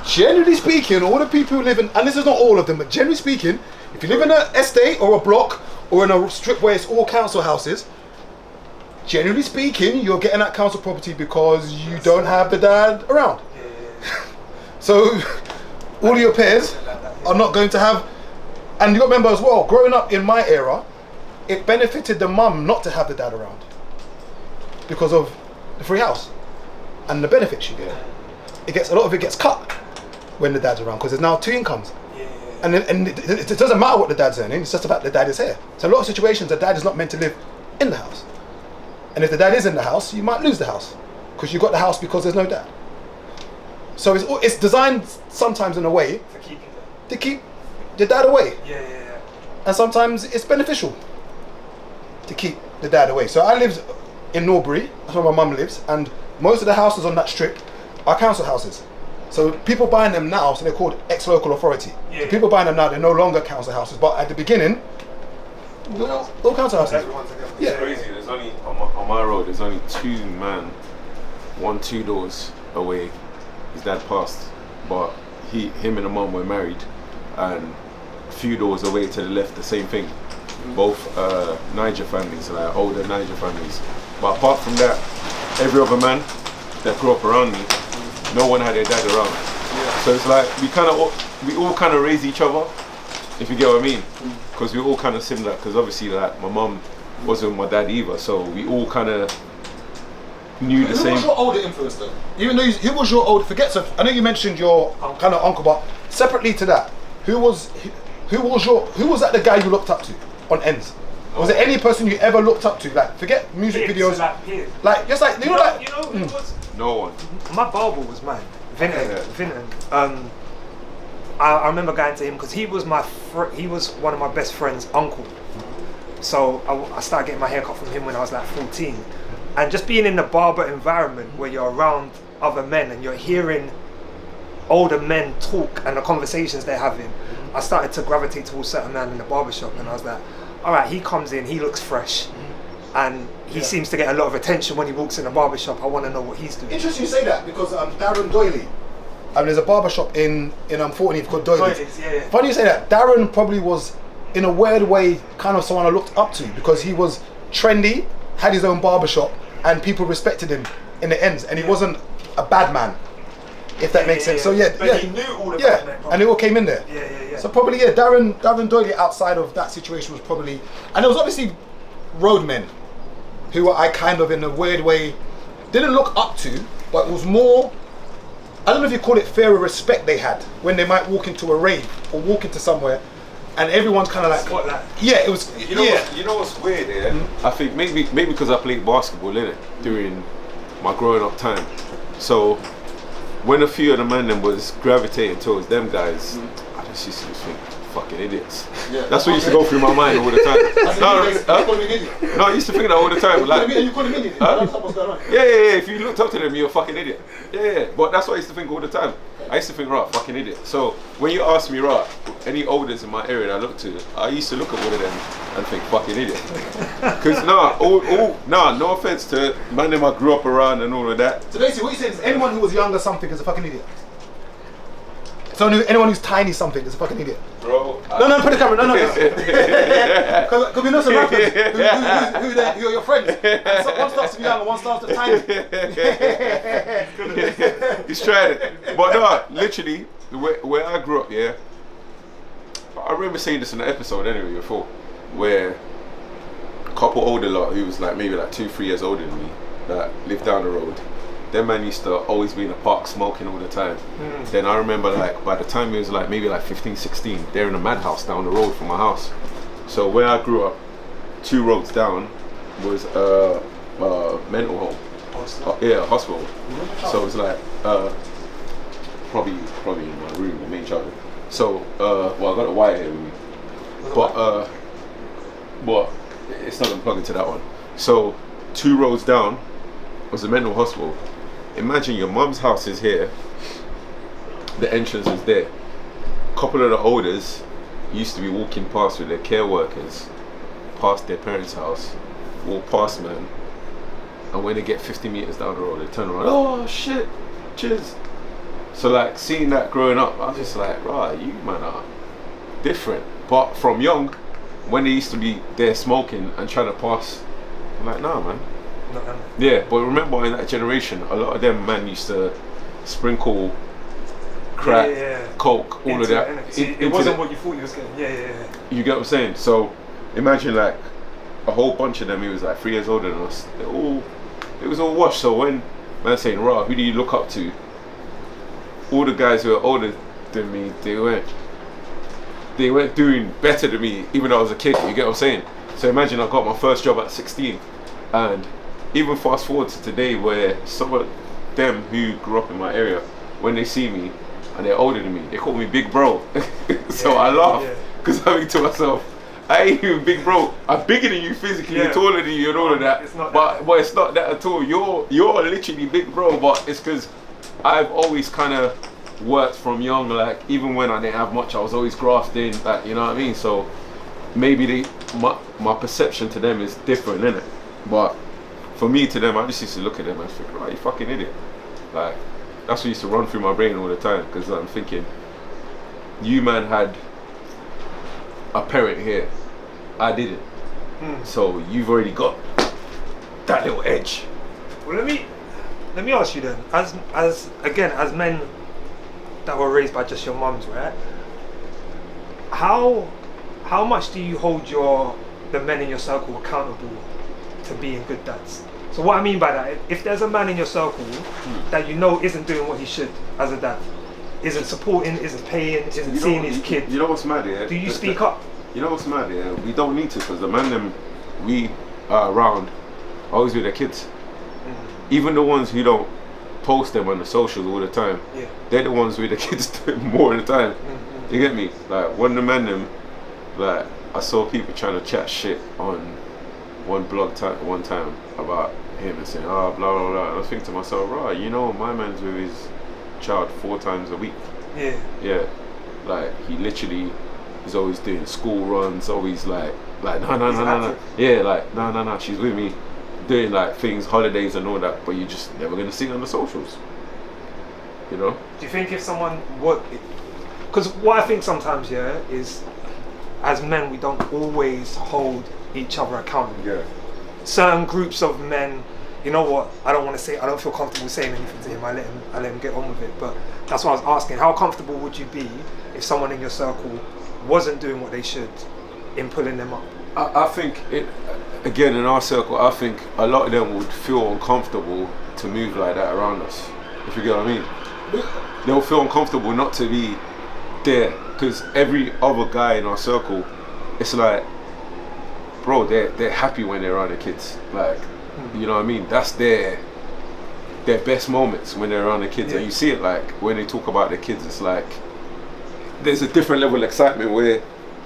generally speaking, all the people who live in, and this is not all of them, but generally speaking, if you live in an estate or a block or in a strip where it's all council houses, generally speaking, you're getting that council property because you don't have the dad around. So all your peers are not going to have, and you got to remember as well, growing up in my era, it benefited the mum not to have the dad around because of the free house and the benefits you get. A lot of it gets cut when the dad's around because there's now 2 incomes. And it doesn't matter what the dad's earning, it's just about the dad is here. So a lot of situations, the dad is not meant to live in the house. And if the dad is in the house, you might lose the house because you got the house because there's no dad. So it's designed sometimes in a way to keep the dad away. And sometimes it's beneficial to keep the dad away. So I lived in Norbury, that's where my mum lives, and most of the houses on that strip are council houses. So people buying them now, so they're called ex-local authority. So people buying them now, they're no longer council houses, but at the beginning, all council houses. It's crazy. There's only on my road. There's only 2 men, 2 doors away. His dad passed, but him and the mum were married, and a few doors away to the left, the same thing. Both Niger families, like older Niger families. But apart from that, every other man that grew up around me, no one had their dad around. So it's like we all kind of raised each other, if you get what I mean, because we all kind of similar. Because obviously, like my mum wasn't my dad either, so we all kind of knew the same. Who was your older influence though? Even though who was your older? So I know you mentioned your kind of uncle, but separately to that, who was that the guy you looked up to on ends? Was there any person you ever looked up to? Like, forget music videos. Like, just like, who was? No one. My barber was mine. Vinton. I remember going to him because he was he was one of my best friend's uncle. So I started getting my hair cut from him when I was like 14. And just being in the barber environment where you're around other men and you're hearing older men talk and the conversations they're having, I started to gravitate towards certain men in the barbershop, and I was like, all right, he comes in, he looks fresh, and he seems to get a lot of attention when he walks in the barbershop. I want to know what he's doing. Interesting you say that because Darren Doyley, there's a barbershop in 14th called Doyley's. Funny you say that. Darren probably was, in a weird way, kind of someone I looked up to because he was trendy, had his own barbershop, and people respected him in the ends, and he wasn't a bad man, if that makes sense. So but he knew all about men, and it all came in there. So probably Darren Doyley outside of that situation was probably, and there was obviously roadmen who I kind of in a weird way didn't look up to, but it was more, I don't know if you call it fear or respect they had when they might walk into a rave or walk into somewhere and everyone's kind of like, it was, you know what's weird, I think maybe because I played basketball in it during my growing up time. So when a few of the men them was gravitating towards them guys, I just used to think, fucking idiots. Yeah. That's what used to go through my mind all the time. No, I used to think that all the time. Like, You call him idiot? Huh? That's what's going on. yeah. If you looked up to them, you're a fucking idiot. Yeah. But that's what I used to think all the time. I used to think, right, fucking idiot. So when you ask me, right, any elders in my area that I look to, I used to look at one of them and think, fucking idiot. Because no offense to man them I grew up around and all of that. So basically, what you're saying is anyone who was younger something is a fucking idiot. So anyone who's tiny something is a fucking idiot. Bro. No, put the camera. No. Because we know some rappers who are your friends. And one starts to be young and one starts to tiny. He's trying it. But no, literally, where I grew up, yeah, I remember saying this in an episode anyway before, where a couple older lot who was like maybe like 2-3 years older than me that lived down the road. Them man used to always be in the park smoking all the time. Then I remember like by the time it was like maybe like 15, 16, they're in a madhouse down the road from my house. So where I grew up, 2 roads down was a mental home. A hospital. So it was like probably in my room, the main charger. So I got a wire here with me, but it's not gonna plug into that one. So 2 roads down was a mental hospital. Imagine your mum's house is here, the entrance is there. A couple of the elders used to be walking past with their care workers, past their parents' house, walk past man, and when they get 50 meters down the road, they turn around, oh shit, cheers. So like seeing that growing up, I was just like, right, you man are different. But from young, when they used to be there smoking and trying to pass, I'm like, nah man. Yeah, but remember in that generation, a lot of them man used to sprinkle crack, coke, all of that. It wasn't what you thought you was getting. Yeah. You get what I'm saying? So imagine like a whole bunch of them. He was like 3 years older than us. It was all washed. So when man saying, "Rah, who do you look up to?" All the guys who are older than me, they weren't doing better than me, even though I was a kid. You get what I'm saying? So imagine I got my first job at 16, and even fast forward to today where some of them who grew up in my area, when they see me and they're older than me, they call me big bro. So I laugh because I think to myself, I ain't even big bro. I'm bigger than you physically, taller than you and all of that. But it's not that at all. You're literally big bro, but it's because I've always kind of worked from young, like even when I didn't have much, I was always grafting, like, you know what I mean? So maybe my perception to them is different, innit? But for me, to them, I just used to look at them and think, right, you fucking idiot. Like, that's what used to run through my brain all the time, because I'm thinking, you man had a parent here, I didn't. So you've already got that little edge. Well, let me ask you then, as men that were raised by just your mums, right? How much do you hold the men in your circle accountable to being good dads? So what I mean by that, if there's a man in your circle that you know isn't doing what he should as a dad, isn't supporting, isn't paying, isn't seeing his kid, you know what's mad, yeah? Do you speak up? You know what's mad, yeah? We don't need to, because the man them we are around always with their kids. Even the ones who don't post them on the socials all the time, they're the ones with the kids doing more of the time. You get me? Like one of the men them, like I saw people trying to chat shit on one blog one time about him and saying, blah blah blah. And I was thinking to myself, right, you know, my man's with his child 4 times a week. Yeah. Like he literally is always doing school runs, always like no. Yeah, like no, she's with me doing like things, holidays and all that, but you just never gonna see it on the socials. You know? Do you think if someone because what I think sometimes is as men we don't always hold each other accountable. Yeah. Certain groups of men, you know what, I don't feel comfortable saying anything to him, I let him get on with it, but that's what I was asking, how comfortable would you be if someone in your circle wasn't doing what they should in pulling them up? I think again in our circle, I think a lot of them would feel uncomfortable to move like that around us, if you get what I mean. They'll feel uncomfortable not to be there, because every other guy in our circle, it's like, bro, they're happy when they're around their kids. Like, you know what I mean? That's their best moments when they're around their kids. And you see it like when they talk about their kids, it's like there's a different level of excitement where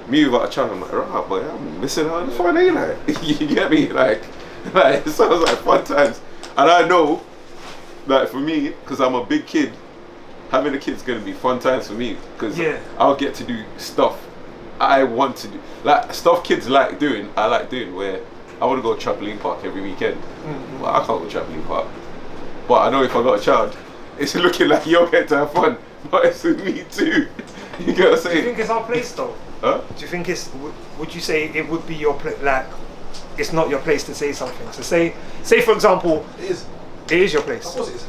me without a child, I'm like, right, boy, I'm missing out on the fun, ain't I? You get me? Like it sounds like fun times. And I know that for me, because I'm a big kid, having a kid's gonna be fun times for me, because I'll get to do stuff I want to do. Like stuff kids like doing, I like doing, where I want to go to trampoline park every weekend. Well, I can't go to trampoline park. But I know if I got a child, it's looking like you'll get to have fun. But it's me too. You get what I'm saying? Do you think it's our place though? Huh? Do you think it's, would you say it would be your place, like, it's not your place to say something? So say for example, it is your place. Of course it is.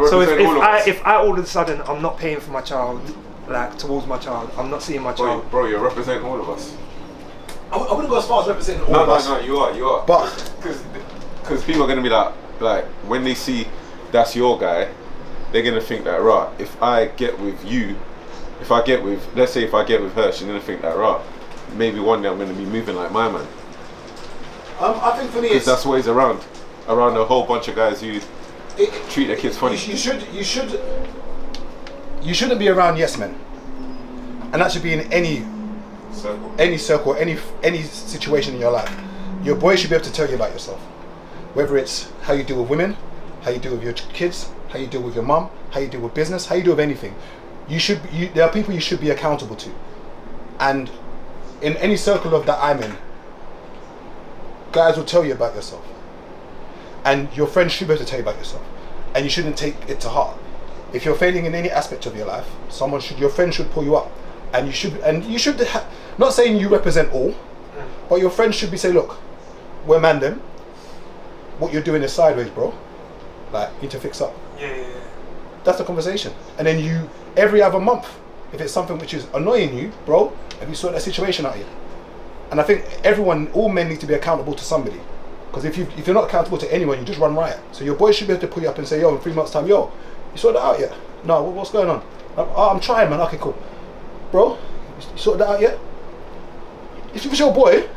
So if I all of a sudden I'm not paying for my child, like towards my child, I'm not seeing my child. Bro, you're representing all of us. I wouldn't go as far as representing all of us. No, you are. But because people are gonna be like when they see that's your guy, they're gonna think that right. If I get with you, let's say if I get with her, she's gonna think that right. Maybe one day I'm gonna be moving like my man. I think for me, because that's what he's around a whole bunch of guys who treat their kids funny. You shouldn't be around yes men, and that should be in any circle, any situation in your life. Your boy should be able to tell you about yourself, whether it's how you deal with women, how you deal with your kids, how you deal with your mum, how you deal with business, how you deal with anything. There are people you should be accountable to, and in any circle of that I'm in, guys will tell you about yourself, and your friends should be able to tell you about yourself, and you shouldn't take it to heart. If you're failing in any aspect of your life, your friend should pull you up, and you should not saying you represent all, but your friends should be saying, look, we're man them, what you're doing is sideways, bro, like you need to fix up. Yeah. That's the conversation. And then you, every other month, if it's something which is annoying you, bro, have you sorted that situation out yet? And I think all men need to be accountable to somebody, because if you're not accountable to anyone, you just run riot. So your boy should be able to pull you up and say, yo, in 3 months time, yo, you sorted that out yet? No, what's going on? I'm trying, man. Okay, cool. Bro, you sorted that out yet? If it's your boy,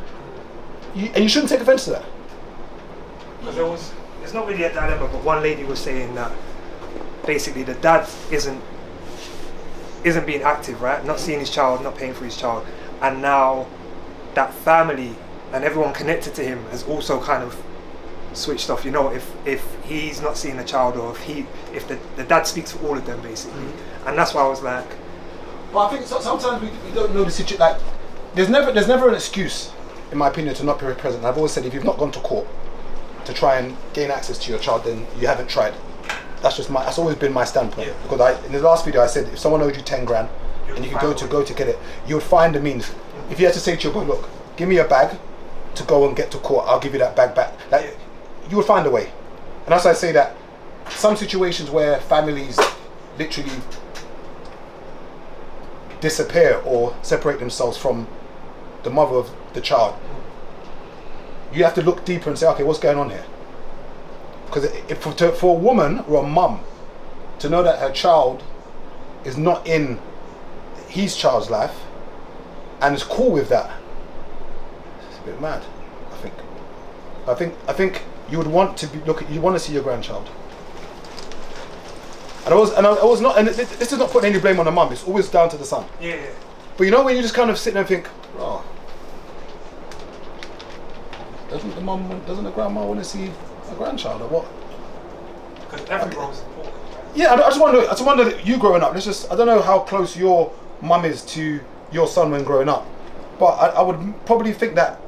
and you shouldn't take offense to that. Because it's not really a dilemma, but one lady was saying that basically the dad isn't being active, right? Not seeing his child, not paying for his child, and now that family and everyone connected to him has also kind of switched off. You know, if he's not seeing the child, or if the dad speaks for all of them basically, and that's why I was like. But I think sometimes we don't know the situation. Like, there's never an excuse, in my opinion, to not be present. I've always said, if you've not gone to court to try and gain access to your child, then you haven't tried. That's always been my standpoint. Yeah. Because in the last video I said, if someone owed you 10 grand and you could go to get it, you would find the means. If you had to say to your boy, look, give me a bag to go and get to court, I'll give you that bag back. Like, you would find a way. And that's why I say that some situations where families literally disappear or separate themselves from the mother of the child, you have to look deeper and say, okay, what's going on here? Because for a woman or a mum to know that her child is not in his child's life and is cool with that, it's a bit mad. I think you would want to you want to see your grandchild. And I was not, and this is not putting any blame on the mum. It's always down to the son. Yeah. But you know when you just kind of sit there and think, oh, doesn't the grandma want to see a grandchild or what? Because everyone's important. Yeah, I just wonder that you growing up. I don't know how close your mum is to your son when growing up, but I would probably think that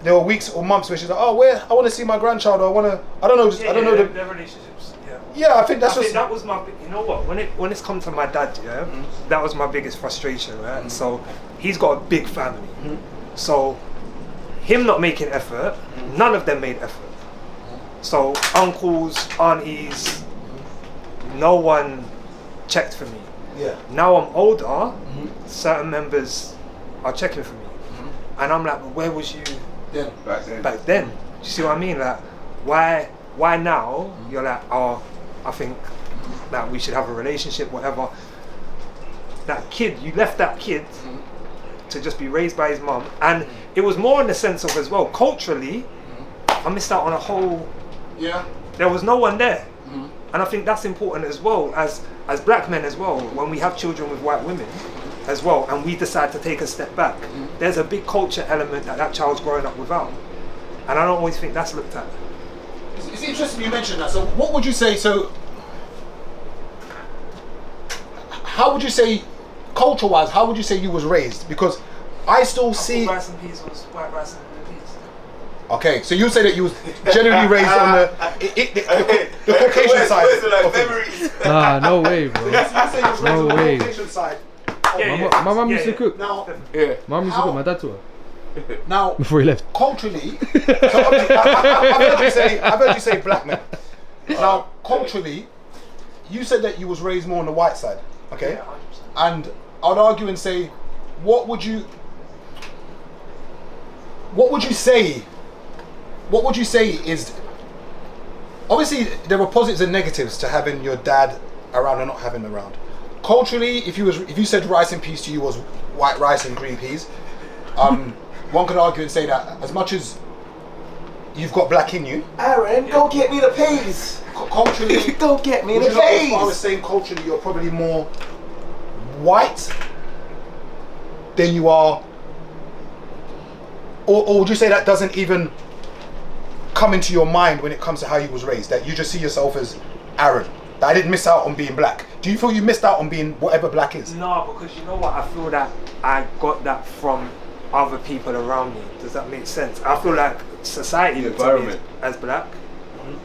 there were weeks or months where she's like, oh, I want to see my grandchild, or I don't know their relationships. Yeah, I think that was my. You know what? When it's come to my dad, that was my biggest frustration, right? So he's got a big family, so him not making effort, none of them made effort. So uncles, aunties, no one checked for me. Yeah. Now I'm older, certain members are checking for me, and I'm like, well, where was you back then? Do you see what I mean? Like, why now you're like, oh, I think that we should have a relationship, whatever. That kid, you left that kid to just be raised by his mum, and it was more in the sense of as well, culturally, I missed out on a whole. Yeah. There was no one there, and I think that's important as well as black men as well. When we have children with white women, as well, and we decide to take a step back, there's a big culture element that child's growing up without, and I don't always think that's looked at. It's interesting you mentioned that. So what would you say, how would you say, culture-wise, how would you say you was raised? Because I still see... Rice and peas was white rice and peas. Okay, so you say that you was generally raised on the Caucasian side of things. Nah, no way, bro. You say you was raised No on the way. Caucasian side. My mum used to cook. Now, Yeah. My mum used to cook. My dad taught her now, before he left. culturally, so obviously, I've heard you say black men. Now, culturally, you said that you was raised more on the white side, okay? Yeah, 100%. And I'd argue and say, what would you say? What would you say is? Obviously, there were positives and negatives to having your dad around and not having him around. Culturally, if you said rice and peas to you was white rice and green peas, one could argue and say that as much as you've got black in you, Aaron, go get me the peas. culturally, Go get me would the you not go as far as peas. saying culturally you're probably more white than you are, or would you say that doesn't even come into your mind when it comes to how you was raised, that you just see yourself as Aaron, that I didn't miss out on being black? Do you feel you missed out on being whatever black is? No, because you know what? I feel that I got that from other people around me. Does that make sense? I feel like society The looked at me environment. as black,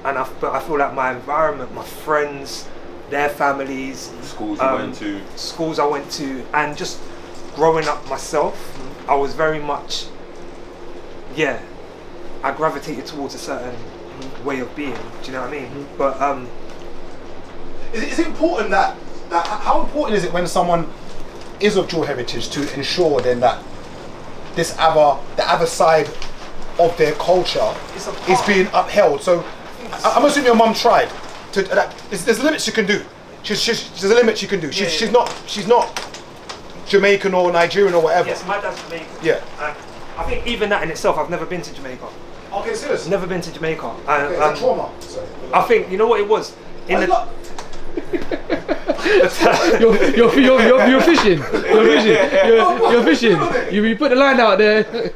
and I feel like my environment, my friends, their families, Schools you went to. schools I went to, and just growing up myself, I was very much, I gravitated towards a certain way of being. Do you know what I mean? But Is it important that how important is it when someone is of dual heritage to ensure then that the other side of their culture It's a is part. being upheld? So I'm assuming your mum tried to. There's limits she can do. There's a limit she can do. She's not Jamaican or Nigerian or whatever. yes, my dad's Jamaican. Yeah. And I think even that in itself, I've never been to Jamaica. Okay, serious. Never been to Jamaica. Okay, is that trauma? Sorry. I think you know what it was. In Why the, not? You're fishing. You're fishing. You put the line out there.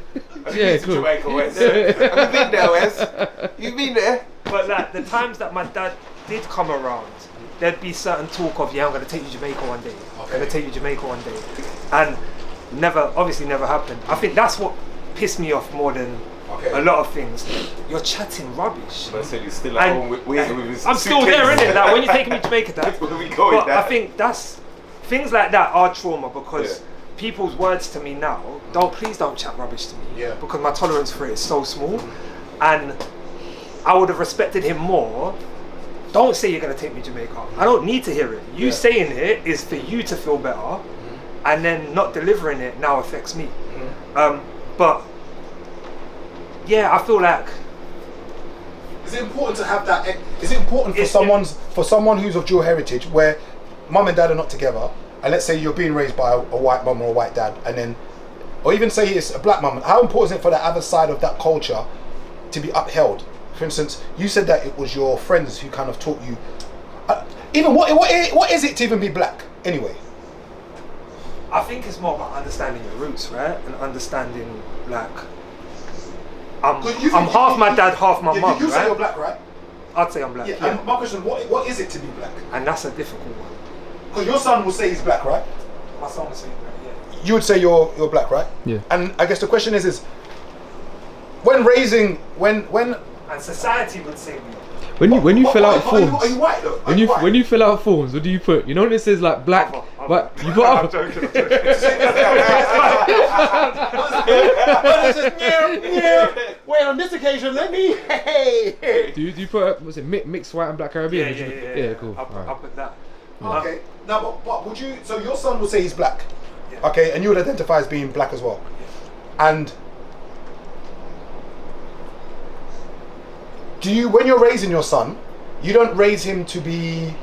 Yeah, cool. Jamaica, Wes. Have you been there, Wes? You been there? But like the times that my dad did come around, there'd be certain talk of, I'm gonna take you to Jamaica one day. I'm gonna take you to Jamaica one day, and obviously never happened. I think that's what pissed me off more than a lot of things. You're chatting rubbish. I said you're still at And- home waiting with his I'm still there, suitcase. innit? Like when you're taking me to Jamaica, Dad. Where we going, But I Dad? think that's things like that are trauma because Yeah. people's words to me now, please don't chat rubbish to me. Yeah. Because my tolerance for it is so small, and I would have respected him more. Don't say you're gonna take me to Jamaica. I don't need to hear it. You saying it is for you to feel better, and then not delivering it now affects me. But yeah, I feel like Is it important to have that? Is it important for It's- someone who's of dual heritage, where mum and dad are not together, and let's say you're being raised by a white mum or a white dad, and then, or even say it's a black mum? How important is it for the other side of that culture to be upheld? For instance, you said that it was your friends who kind of taught you. Even what is it to even be black anyway? I think it's more about understanding your roots, right? And understanding like I'm half my dad, half my mum, You say right? you're black, right? I'd say I'm black. Yeah. Yeah. And my question: what is it to be black? And that's a difficult one. Because your son will say he's black, right? My son was saying that, yeah. You would say you're black, right? Yeah. And I guess the question is when raising when And society would say me. When you fill out are you forms, white though? when you fill out forms, what do you put? You know when it says like black, but you put I'm up. joking. Wait, on this occasion, let me. Hey. Do you put up, was it mixed white and black Caribbean? Yeah, Cool. I'll Alright. put that. Okay. Now, but would you? So your son would say he's black. Yeah. Okay, and you would identify as being black as well. And do you, when you're raising your son, you don't raise him to be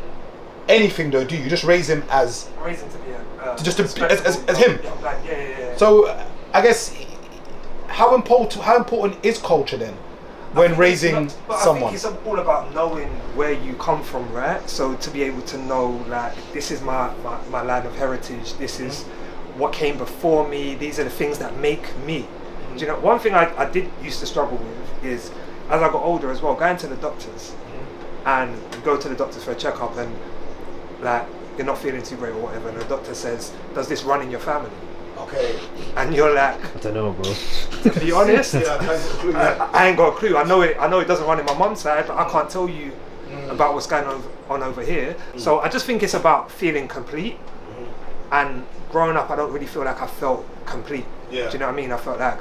anything though, do you? You just raise him as Raising to be Just as him? Yeah, I'm like, yeah. So I guess how important is culture then when raising someone? I think it's all about knowing where you come from, right? So to be able to know, like, this is my line of heritage. This is what came before me. These are the things that make me. Do you know, one thing I did used to struggle with is, as I got older as well, going to the doctors, and you go to the doctors for a checkup, and like you're not feeling too great or whatever, and the doctor says, does this run in your family? Okay. And you're like, I don't know, bro. to be honest, Yeah, I ain't got a clue. I know it doesn't run in my mum's side, but I can't tell you about what's going on over here. So I just think it's about feeling complete. And growing up, I don't really feel like I felt complete. Yeah. Do you know what I mean? I felt like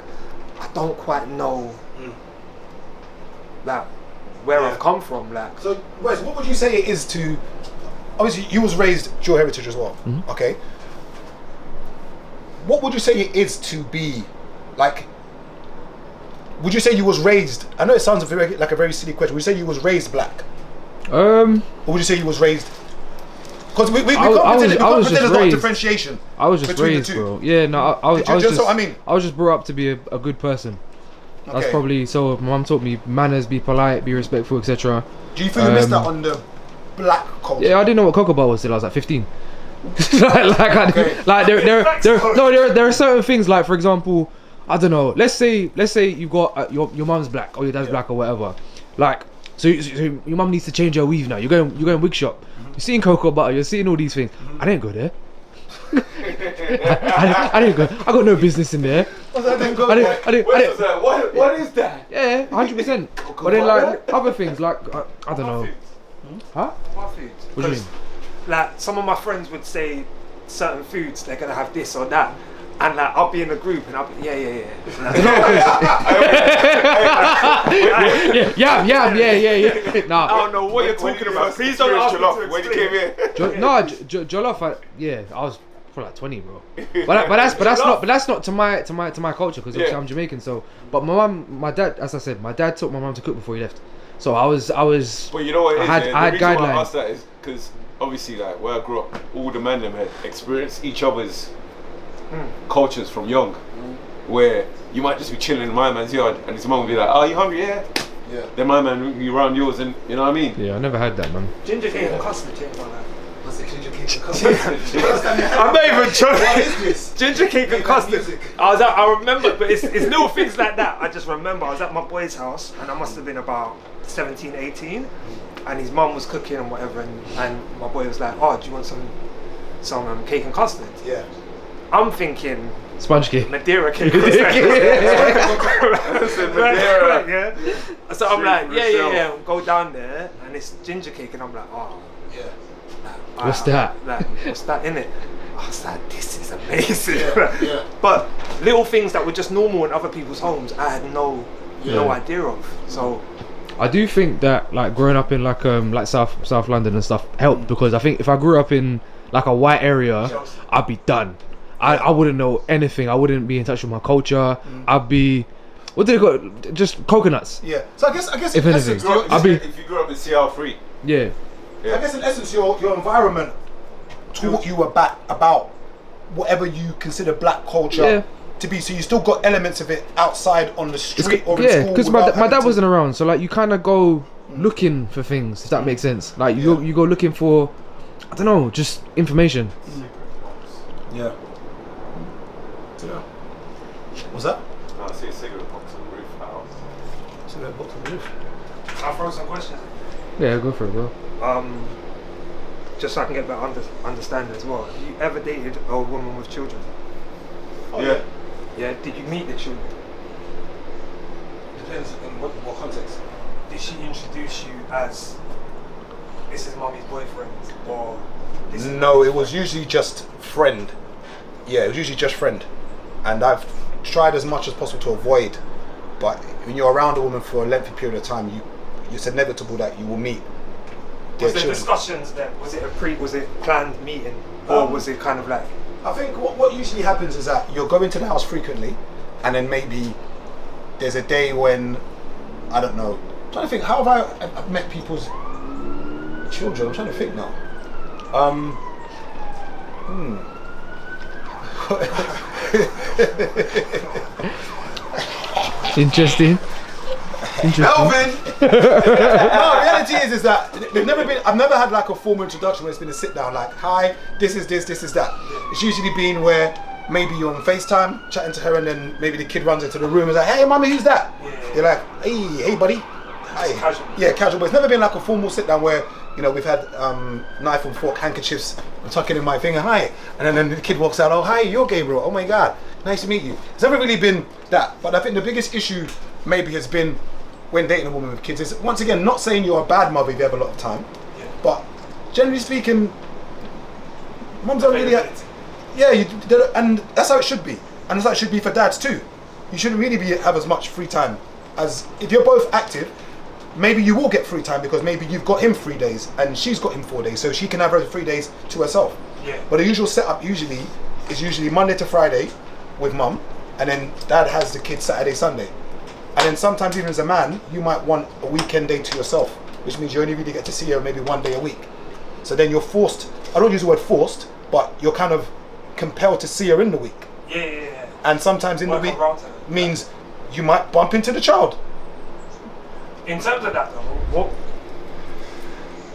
I don't quite know like where I've come from. Like, So, Wes, what would you say it is to? Obviously, you was raised dual heritage as well. Okay. What would you say it is to be, like? Would you say you was raised? I know it sounds like a very silly question. Would you say you was raised black, or would you say you was raised? Because we can't pretend there's not a differentiation. I was just between the raised, two. bro. Yeah, no, I was just. So, I mean, I was just brought up to be a good person. That's Okay. probably so. My mum taught me manners, be polite, be respectful, etc. Do you feel you missed out on the black culture? Yeah, I didn't know what cocoa bar was till I was like 15. Okay. There are certain things, like for example, I don't know. Let's say you've got your mum's black or your dad's black or whatever. Like so your mum needs to change her weave now. You're going wig shop. You're seeing cocoa butter. You're seeing all these things. I didn't go there. I didn't go. I got no business in there. What is that? Yeah, 100%. But then like other things, like I don't know. Huh? my food. What do you mean? Like some of my friends would say certain foods they're gonna have this or that, and like I'll be in a group and I'll be yeah. Yeah. Nah. I don't know what you're talking about. Please don't ask me to When you explain. came here. Jollof. I was probably like 20, bro. But that's not to my culture, because obviously I'm Jamaican. So, but my dad, as I said, my dad taught my mum to cook before he left. So I was. But you know what it is? I had the reason why I guidelines. asked that is because obviously, like where I grew up, all the men them had experienced each other's cultures from young. Where you might just be chilling in my man's yard, and his mum will be like, "Oh, you hungry? Yeah." Then my man will be around yours, and you know what I mean. Yeah, I never had that, man. Ginger cake and custard changed my life. What's it, ginger cake and custard? I'm not even joking. What is this? Ginger cake and custard. music. I remember, but it's little things like that. I just remember I was at my boy's house, and I must have been about 17, 18, and his mum was cooking and whatever, and my boy was like, "Oh, do you want some cake and custard?" Yeah. I'm thinking Sponge cake. Madeira cake. Right, yeah. So I'm like, yeah. Go down there, and it's ginger cake, and I'm like, oh. Yeah. What's that? Like, what's that in it? I was like, this is amazing. Yeah. But little things that were just normal in other people's homes, I had no idea of. So I do think that like growing up in like South London and stuff helped, because I think if I grew up in like a white area, I'd be done. I wouldn't know anything. I wouldn't be in touch with my culture. I'd be, what did it go? Just coconuts. Yeah. So I guess If in anything. essence, If you grew up in CR3, Yeah. I guess in essence your environment taught you about whatever you consider black culture to be. So you still got elements of it outside on the street or in school. Because my dad wasn't around, so like you kind of go looking for things, if that makes sense. Like you go looking for, I don't know, just information. Yeah. What's that? I see a cigarette box on the roof of the house. Cigarette box on the roof. I'll throw some questions. Yeah, go for it, bro. Just so I can get better understanding as well. Have you ever dated a woman with children? Yeah. Yeah. Did you meet the children? Depends on what context. Did she introduce you as this is mommy's boyfriend, or this is No, it was usually just friend. Yeah, it was usually just friend. And I've tried as much as possible to avoid. But when you're around a woman for a lengthy period of time, it's inevitable that you will meet their Was there children. discussions then? Was it planned meeting, or was it kind of like? I think what usually happens is that you're going to the house frequently, and then maybe there's a day when, I don't know, I'm trying to think, how have I've met people's children? I'm trying to think now. Interesting. Melvin! No, reality is that I've never had like a formal introduction where it's been a sit down like, hi, this is this is that. It's usually been where maybe you're on FaceTime chatting to her, and then maybe the kid runs into the room and is like, hey mummy, who's that? You're like, hey buddy. Hi. Casual. Yeah, casual, but it's never been like a formal sit down where, you know, we've had knife and fork handkerchiefs, I'm tucking in my finger, hi. And then the kid walks out, oh hi, you're Gabriel, oh my God, nice to meet you. It's never really been that, but I think the biggest issue maybe has been when dating a woman with kids is, once again, not saying you're a bad mother if you have a lot of time, but generally speaking, mums don't really have, and that's how it should be. And that's how it should be for dads too. You shouldn't really have as much free time as, if you're both active, maybe you will get free time because maybe you've got him 3 days and she's got him 4 days, so she can have her 3 days to herself. Yeah. But the usual setup is usually Monday to Friday with mum, and then dad has the kids Saturday, Sunday. And then sometimes even as a man, you might want a weekend day to yourself, which means you only really get to see her maybe 1 day a week. So then you're forced, I don't use the word forced, but you're kind of compelled to see her in the week. Yeah. And sometimes in the week means you might bump into the child. In terms of that though,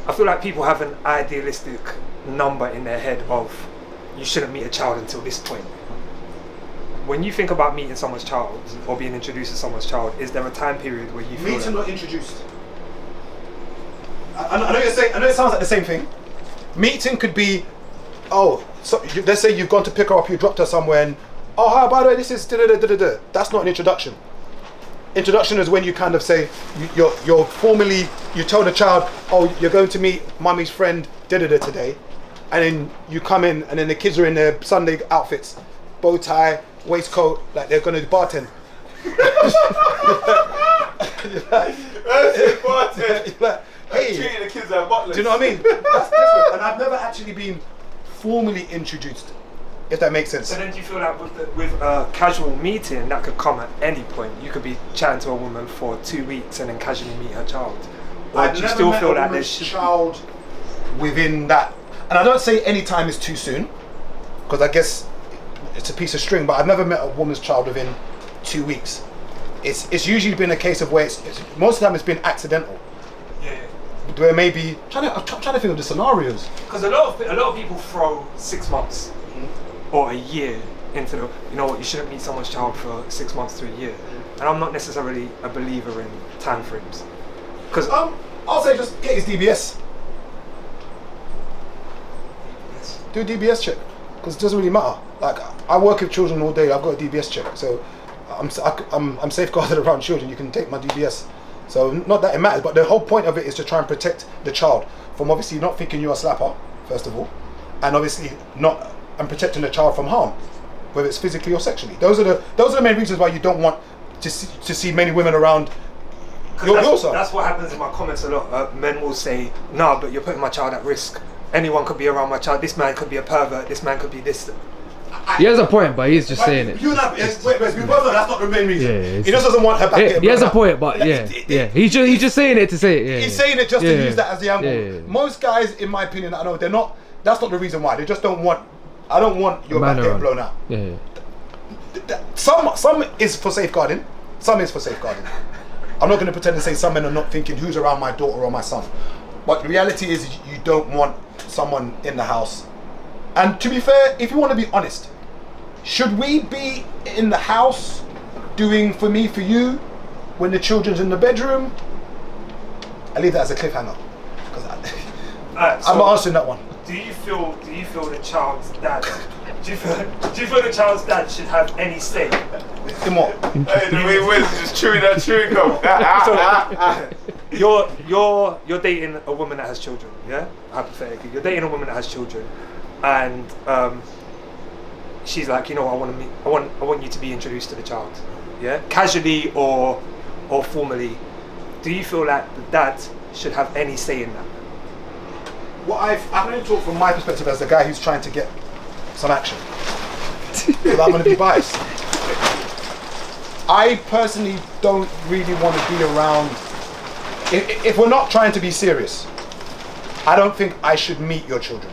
I feel like people have an idealistic number in their head of you shouldn't meet a child until this point. When you think about meeting someone's child or being introduced to someone's child, is there a time period where you feel meet and not introduced? I know you're saying, I know it sounds like the same thing. Meeting could be, let's say you've gone to pick her up, you dropped her somewhere, and hi, by the way, this is da-da-da-da-da-da. That's not an introduction. Introduction is when you kind of say, you're formally, you tell the child, you're going to meet mummy's friend da-da-da today, and then you come in, and then the kids are in their Sunday outfits, bow tie, waistcoat, like they're going to bartend. Hey, treating the kids like butlers. do you know what I mean? That's different, and I've never actually been formally introduced, if that makes sense. So then do you feel like with a casual meeting that could come at any point? You could be chatting to a woman for 2 weeks and then casually meet her child. Or do you still feel like there's child within that? And I don't say any time is too soon, because I guess it's a piece of string, but I've never met a woman's child within 2 weeks. It's usually been a case of where most of the time it's been accidental. Yeah. Where maybe I'm trying to think of the scenarios. Because a lot of people throw 6 months or a year into the, you know what, you shouldn't meet someone's child for 6 months to a year. And I'm not necessarily a believer in time frames. Because I'll say just get his DBS. Do a DBS check, because it doesn't really matter. Like, I work with children all day. I've got a DBS check, so I'm safeguarded around children. You can take my DBS. So not that it matters, but the whole point of it is to try and protect the child from obviously not thinking you're a slapper, first of all, and obviously and protecting the child from harm, whether it's physically or sexually. Those are the main reasons why you don't want to see many women around. That's what happens in my comments a lot. Men will say, "No, but you're putting my child at risk. Anyone could be around my child. This man could be a pervert. This man could be this." He has a point, but he's just saying it. You and I, we both know that's not the main reason. Yeah, he just doesn't want her back. He has a point, but yeah. He's just saying it to say it. Yeah, he's saying it just to use that as the angle. Yeah. Most guys, in my opinion, I know they're not. That's not the reason why. They just don't want. I don't want your back getting blown out. Yeah. Some is for safeguarding. Some is for safeguarding. I'm not going to pretend to say some men are not thinking who's around my daughter or my son. But the reality is you don't want someone in the house. And to be fair, if you want to be honest, should we be in the house doing for me, for you, when the children's in the bedroom? I leave that as a cliffhanger. I'm not answering that one. Do you feel the child's dad? Do you feel the child's dad should have any say? In what? Hey, the way Wes is just chewing that chewing gum. You're dating a woman that has children, yeah? Hypothetically, you're dating a woman that has children, and she's like, you know, I want you to be introduced to the child, yeah? Casually or formally. Do you feel like the dad should have any say in that? Well, I can only talk from my perspective as the guy who's trying to get some action. Because I'm going to be biased. I personally don't really want to be around. If we're not trying to be serious, I don't think I should meet your children.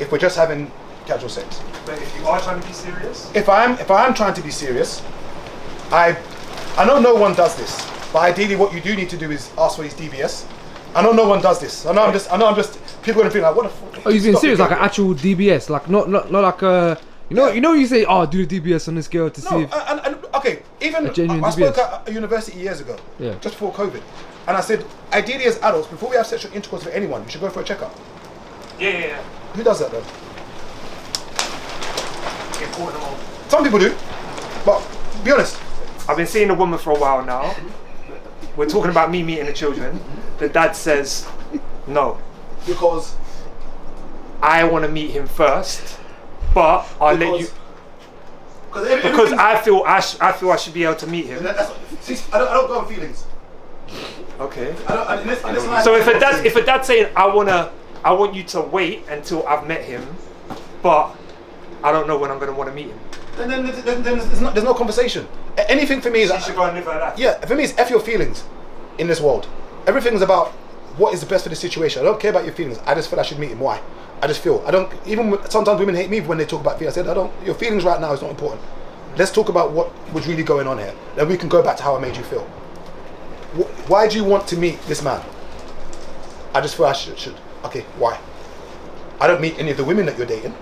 If we're just having casual sex. But if you are trying to be serious? If I am trying to be serious, I know no one does this, but ideally what you do need to do is ask for his DBS. I know no one does this. I know I'm just people are gonna feel like, what the fuck? Oh, you've been serious, like an actual DBS, like not like a You say, oh, do the DBS on this girl to see No, if... and okay, even A genuine I spoke DBS. at a university years ago, Yeah. just before COVID, and I said, ideally as adults, before we have sexual intercourse with anyone, we should go for a checkup. Yeah. Who does that though? Important amount. Some people do, but be honest. I've been seeing a woman for a while now. We're talking about me meeting the children. The dad says, no, Because I want to meet him first, but I'll let you, because I feel I should be able to meet him. I don't go on feelings. Okay. So So if a dad's saying I want you to wait until I've met him, but I don't know when I'm gonna want to meet him. then there's no conversation. Anything for me is She should go and live like that. yeah. For me, it's F your feelings in this world. Everything's about what is the best for the situation. I don't care about your feelings. I just feel I should meet him. Why? I just feel I don't. Sometimes women hate me when they talk about feelings. I said I don't. Your feelings right now is not important. Let's talk about what was really going on here. Then we can go back to how I made you feel. Why do you want to meet this man? I just feel I should. Okay, why? I don't meet any of the women that you're dating.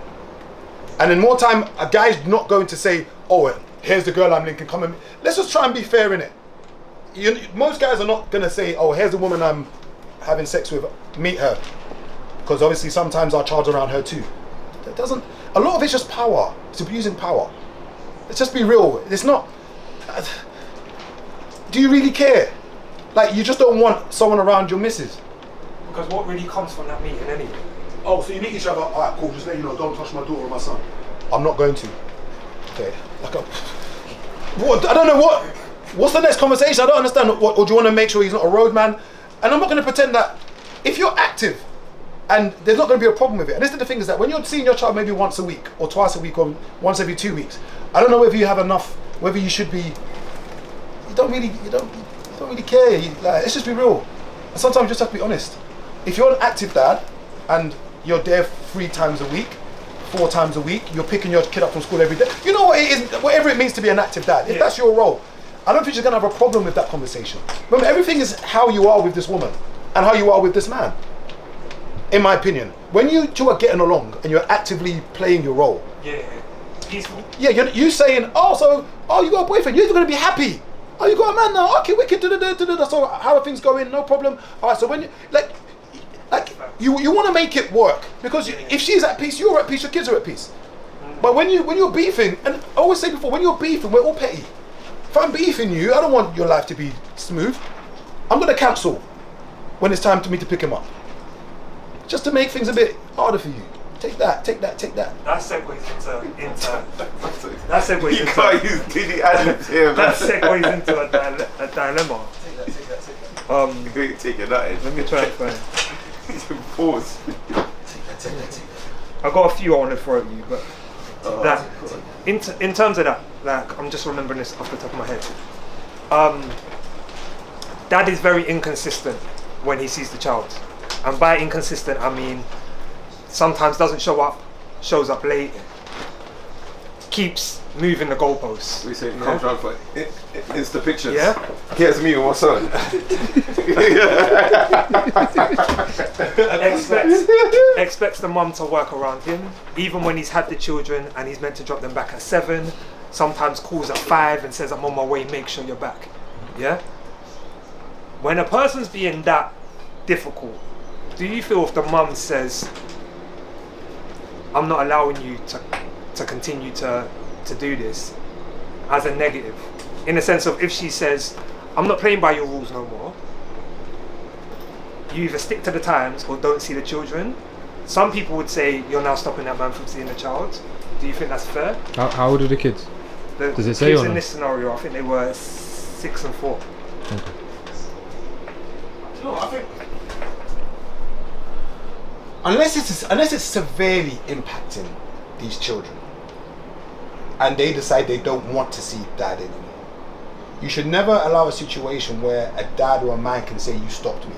And in more time, a guy's not going to say, oh, here's the girl I'm linking, come and... Let's just try and be fair in it. Most guys are not going to say, oh, here's the woman I'm having sex with, meet her. Because obviously sometimes our child's around her too. That doesn't... A lot of it's just power. It's abusing power. Let's just be real. It's not... Do you really care? Like, you just don't want someone around your missus. Because what really comes from that meeting anyway? Oh, so you meet each other, alright, cool, just let you know, don't touch my daughter or my son. I'm not going to. Okay. What? I don't know what's the next conversation? I don't understand. Or do you want to make sure he's not a roadman? And I'm not going to pretend that if you're active and there's not going to be a problem with it. And this is the thing is that when you're seeing your child maybe once a week or twice a week or once every 2 weeks, I don't know whether you have enough, whether you should be, you don't really care. Let's just be real. And sometimes you just have to be honest. If you're an active dad and you're there 3 times a week, 4 times a week, you're picking your kid up from school every day. You know what it is, whatever it means to be an active dad. If that's your role, I don't think you're gonna have a problem with that conversation. Remember, everything is how you are with this woman and how you are with this man. In my opinion, when you two are getting along and you're actively playing your role. Yeah. Peaceful. Yeah, you saying, oh, you got a boyfriend, you're gonna be happy. Oh, you got a man now. Okay, wicked. So how are things going? No problem. All right. So when you you want to make it work because if she's at peace, you're at peace. Your kids are at peace. But when you're beefing, and I always say before, when you're beefing, we're all petty. If I'm beefing you, I don't want your life to be smooth. I'm gonna cancel when it's time for me to pick him up, just to make things a bit harder for you. Take that. That segues into that segues You into can't use Diddy ad-libs here, man. that segues into a dilemma. Take your nut in. Let me try and find. Pause. I got a few I want to throw at you, but that in terms of that, like I'm just remembering this off the top of my head. Dad is very inconsistent when he sees the child, and by inconsistent I mean sometimes doesn't show up, shows up late, keeps moving the goalposts. We say comes round for Insta pictures. Yeah. Here's me and my son. expects the mum to work around him, even when he's had the children and he's meant to drop them back at 7. Sometimes calls at 5 and says, I'm on my way, make sure you're back. Yeah? When a person's being that difficult, do you feel if the mum says, I'm not allowing you to continue to do this, as a negative? In the sense of if she says, I'm not playing by your rules no more, you either stick to the times or don't see the children. Some people would say you're now stopping that man from seeing the child. Do you think that's fair? How old are the kids? The Does it say kids or in not? this scenario, I think they were 6 and 4. Okay. No, I think unless it's severely impacting these children, and they decide they don't want to see dad anymore, you should never allow a situation where a dad or a man can say you stopped me.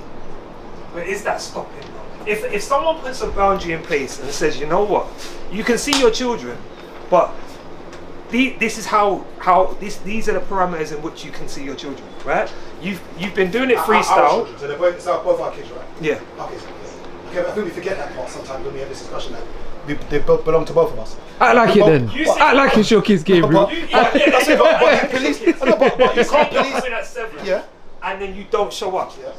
But is that stopping? If someone puts a boundary in place and says, you know what, you can see your children, but this is these are the parameters in which you can see your children, right? You've been doing it freestyle. So they're both our kids, right? Yeah. Okay, but I think we forget that part sometimes when we have this discussion that they both belong to both of us. Act like it then. You see- Act like it's your kids' game, bro. But you can't police. You're police. coming at 7, Yeah. and then you don't show up. Yeah.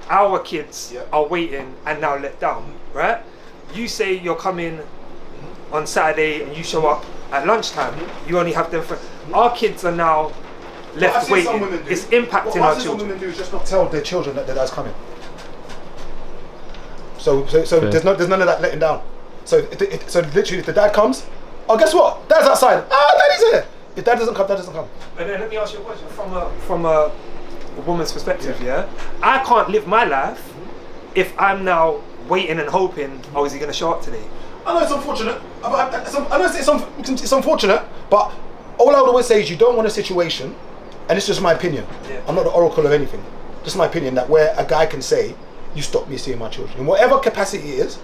Our kids Yeah. are waiting and now let down, right? You say you're coming on Saturday and you show up at lunchtime. You only have them for. Our kids are now left waiting. It's impacting our What children. women do is just not tell their children that their dad's coming. So there's none of that letting down. So literally, if the dad comes, oh, guess what? Dad's outside. Daddy's here. If dad doesn't come, dad doesn't come. But then let me ask you a question from a woman's perspective. Yeah, I can't live my life if I'm now waiting and hoping. Oh, is he going to show up today? I know it's unfortunate. I know it's unfortunate, but all I would always say is you don't want a situation, and it's just my opinion. Yeah. I'm not the oracle of anything. Just my opinion that where a guy can say, "You stopped me seeing my children," in whatever capacity it is.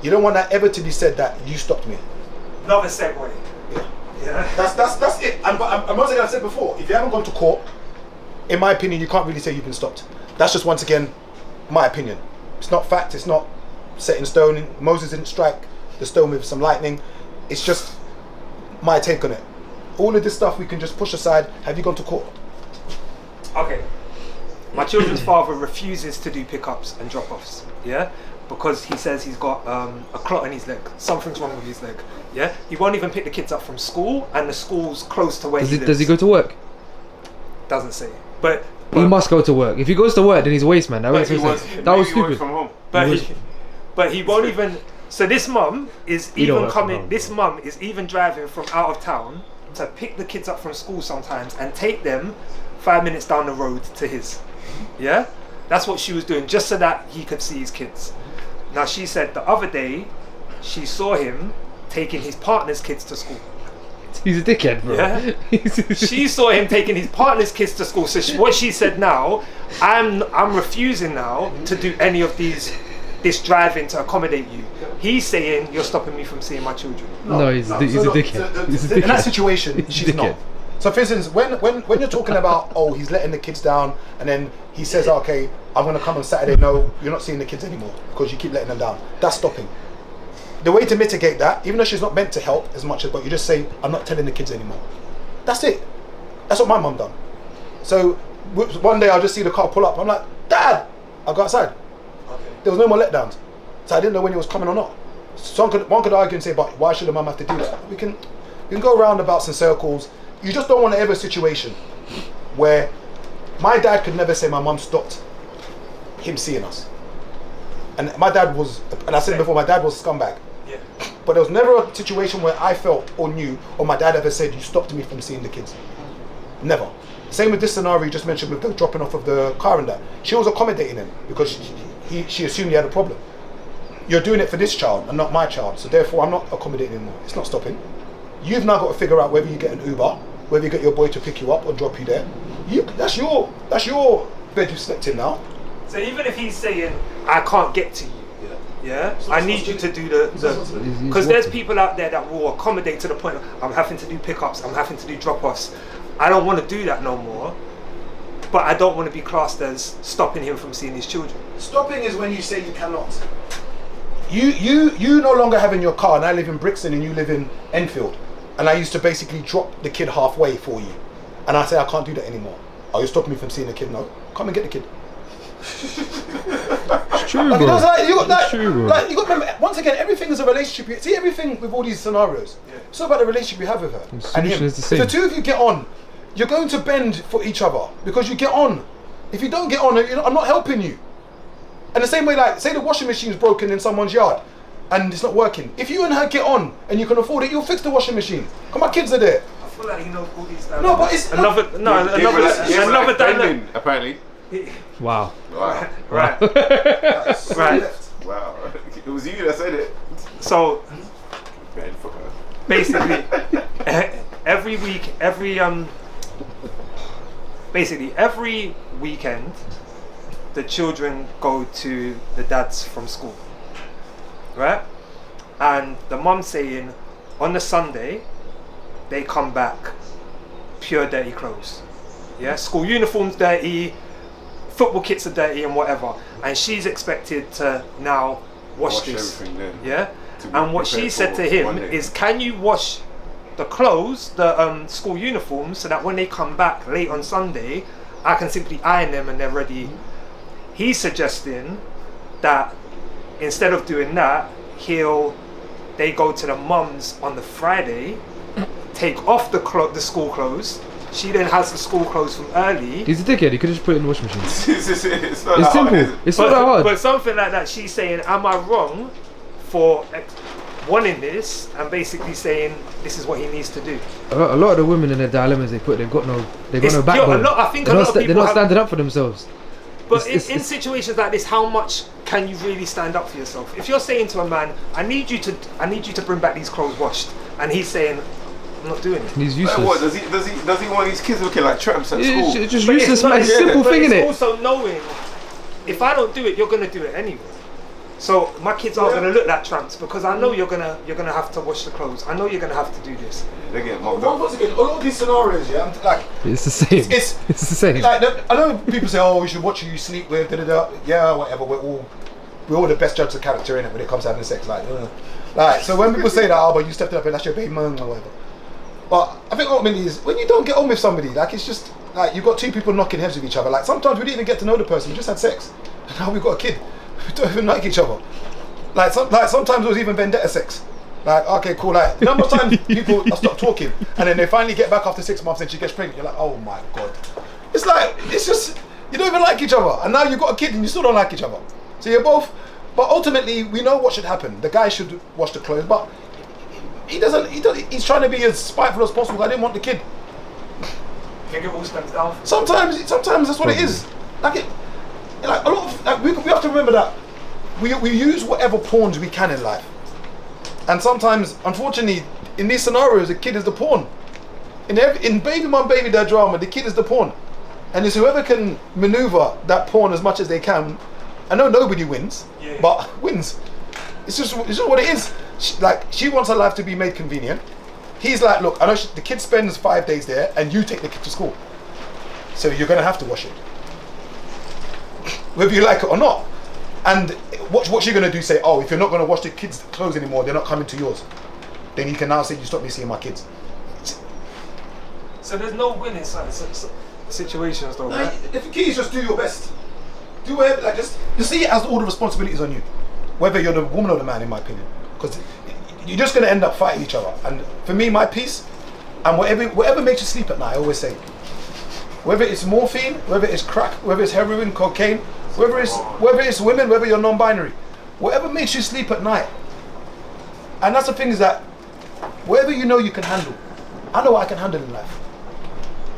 You don't want that ever to be said that you stopped me. Another segue. Yeah. That's it. And once again, I've said before, if you haven't gone to court, in my opinion, you can't really say you've been stopped. That's just once again my opinion. It's not fact. It's not set in stone. Moses didn't strike the stone with some lightning. It's just my take on it. All of this stuff we can just push aside. Have you gone to court? Okay. My children's father refuses to do pickups and drop-offs. Yeah. Because he says he's got a clot in his leg. Something's wrong with his leg. Yeah. He won't even pick the kids up from school, and the school's close to where he lives. Does he go to work? Doesn't say. But He must go to work. If he goes to work, then he's a waste man. That was stupid. From home. But he won't even. So this mum is You don't even work from coming. home, This bro. mum is even driving from out of town to pick the kids up from school sometimes and take them 5 minutes down the road to his. Yeah, that's what she was doing just so that he could see his kids. Now she said the other day she saw him taking his partner's kids to school. He's a dickhead, bro. Yeah. She saw him taking his partner's kids to school. So what she said now, I'm refusing now to do any of this driving to accommodate you. He's saying you're stopping me from seeing my children. No, he's a dickhead. He's a In that dickhead. situation, He's a she's dickhead. not. So for instance, when you're talking about, oh, he's letting the kids down, and then he says, okay, I'm going to come on Saturday. No, you're not seeing the kids anymore because you keep letting them down. That's stopping. The way to mitigate that, even though she's not meant to help as much as, but you just say, I'm not telling the kids anymore. That's it. That's what my mum done. So one day I'll just see the car pull up. I'm like, Dad, I'll go outside. There was no more letdowns. So I didn't know when he was coming or not. So one could argue and say, but why should a mum have to do that? We can go roundabouts and circles. You just don't want to ever a situation where my dad could never say my mum stopped him seeing us. And my dad was, and I said before, my dad was a scumbag. Yeah. But there was never a situation where I felt or knew, or my dad ever said, you stopped me from seeing the kids. Never. Same with this scenario you just mentioned with the dropping off of the car and that. She was accommodating him because she assumed he had a problem. You're doing it for this child and not my child, so therefore I'm not accommodating anymore. It's not stopping. You've now got to figure out whether you get an Uber, whether you get your boy to pick you up or drop you there. That's your bed you slept in now. So even if he's saying I can't get to you, yeah, I need you to do the because there's people out there that will accommodate to the point of I'm having to do pickups, I'm having to do drop-offs. I don't want to do that no more, but I don't want to be classed as stopping him from seeing his children. Stopping is when you say you cannot. You no longer have in your car, and I live in Brixton and you live in Enfield, and I used to basically drop the kid halfway for you, and I say I can't do that anymore. Are you stopping me from seeing the kid? No, come and get the kid. It's true, Like, bro. you got that. It's true, bro. Like, you got to remember, once again, everything is a relationship. See, everything with all these scenarios. It's all about the relationship you have with her. The solution him. is the same. If the two of you get on, you're going to bend for each other because you get on. If you don't get on, I'm not helping you. And the same way, like, say the washing machine's broken in someone's yard and it's not working. If you and her get on and you can afford it, you'll fix the washing machine. Come, my kids are there. I feel like he knows all these dynamics. No, but it's another Like dynamic. bending, apparently. Wow. Wow. Right. Right. Wow. It was you that said it. So Man, fuck her. basically, every weekend, the children go to the dads from school, right? And the mum's saying on the Sunday they come back pure dirty clothes. Yeah, school uniforms dirty, football kits are dirty and whatever, and she's expected to now wash this. Everything then. Yeah, And what she said to him is, can you wash the clothes, the school uniforms, so that when they come back late on Sunday, I can simply iron them and they're ready. He's suggesting that instead of doing that, they go to the mums on the Friday, take off the school clothes. She then has the school clothes from early. He's a dickhead. He could just put it in the washing machine. It's not It's simple. It's not that hard. But something like that, she's saying, am I wrong for wanting this, and basically saying this is what he needs to do? A lot of the women in their dilemmas they've got no backbone. I think a lot of people they're not standing up for themselves. But in situations like this, how much can you really stand up for yourself? If you're saying to a man, I need you to bring back these clothes washed, and he's saying, I'm not doing it. He's useless. What does he want his kids looking like tramps at school? It's just useless, man. It's a simple thing, innit? It's also knowing, if I don't do it, you're gonna do it anyway. So my kids aren't gonna look like tramps because I know you're gonna have to wash the clothes. I know you're gonna have to do this. They get mocked Well, up. once again, a lot of these scenarios, yeah, like It's the same. It's the same. like I know people say, "Oh, we should watch who you sleep with." Da, da, da. Yeah, whatever. We're all the best judges of character in it when it comes to having sex. Like, so when people say that, "Oh, but you stepped it up and that's your baby mum or whatever," but I think ultimately is when you don't get on with somebody, like it's just like you've got two people knocking heads with each other. Like sometimes we didn't even get to know the person; we just had sex, and now we've got a kid. We don't even like each other. Like sometimes it was even vendetta sex. Like, okay, cool. Like, number of times people stop talking, and then they finally get back after 6 months, and she gets pregnant. You're like, oh my god. It's like it's just you don't even like each other, and now you've got a kid, and you still don't like each other. So you're both. But ultimately, we know what should happen. The guy should wash the clothes, but he doesn't. He's trying to be as spiteful as possible. I didn't want the kid. Think it all stems down. Sometimes that's what it is. Like a lot of we have to remember that we use whatever pawns we can in life. And sometimes, unfortunately, in these scenarios, the kid is the pawn. In baby mum, baby dad drama, the kid is the pawn. And it's whoever can maneuver that pawn as much as they can. I know nobody wins, but wins. It's just what it is. She wants her life to be made convenient. He's like, look, I know the kid spends 5 days there, and you take the kid to school. So you're going to have to wash it. Whether you like it or not. And what's she going to do? Say, oh, if you're not going to wash the kids' clothes anymore, they're not coming to yours. Then you can now say, you stop me seeing my kids. So there's no winning situations though, right? The key is just do your best. Do whatever, just see it as all the responsibilities on you. Whether you're the woman or the man, in my opinion. Because you're just going to end up fighting each other. And for me, my peace, and whatever makes you sleep at night, I always say. Whether it's morphine, whether it's crack, whether it's heroin, cocaine, whether it's women, whether you're non-binary, whatever makes you sleep at night. And that's the thing is that whatever you know you can handle. I know what I can handle in life.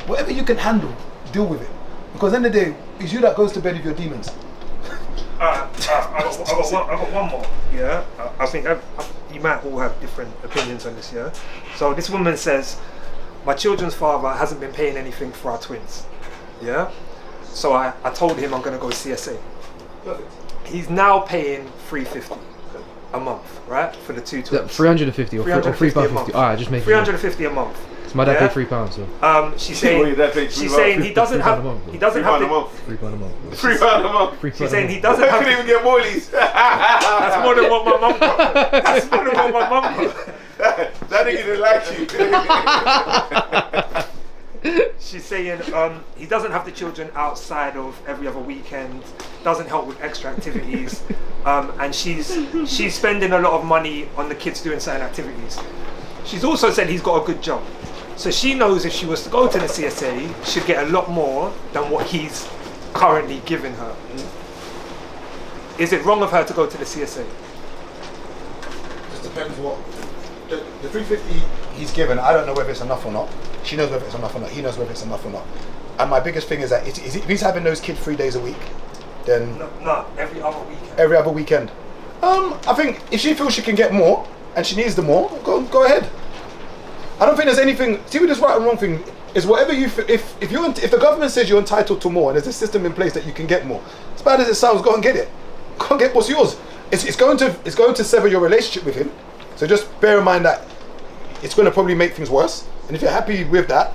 Whatever you can handle, deal with it. Because at the end of the day, it's you that goes to bed with your demons. I got one more. Yeah, I think you might all have different opinions on this. Yeah. So this woman says, my children's father hasn't been paying anything for our twins. Yeah. So I told him I'm going to go CSA. Perfect. He's now paying $350 a month, right, for the two twins. 350 or £3.50. Alright, just make $350 a month. So my dad paid £3, so. She's saying he doesn't have the £3 a month. £3 a month. She's saying he doesn't have. I couldn't even get Morley's. That's more than what my mum got. That's more than what my mum got. That nigga didn't like you. She's saying he doesn't have the children outside of every other weekend, doesn't help with extra activities, and she's spending a lot of money on the kids doing certain activities. She's also said he's got a good job, so she knows if she was to go to the CSA, she'd get a lot more than what he's currently giving her. Is it wrong of her to go to the CSA? Just depends what the 350 he's given. I don't know whether it's enough or not. She knows whether it's enough or not. He knows whether it's enough or not. And my biggest thing is that if he's having those kids 3 days a week, then no, every other weekend. Every other weekend. I think if she feels she can get more and she needs the more, go ahead. I don't think there's anything. See, with this right and wrong thing is whatever you if the government says you're entitled to more and there's a system in place that you can get more. As bad as it sounds, go and get it. Go and get what's yours. It's going to sever your relationship with him. So just bear in mind that it's going to probably make things worse. And if you're happy with that,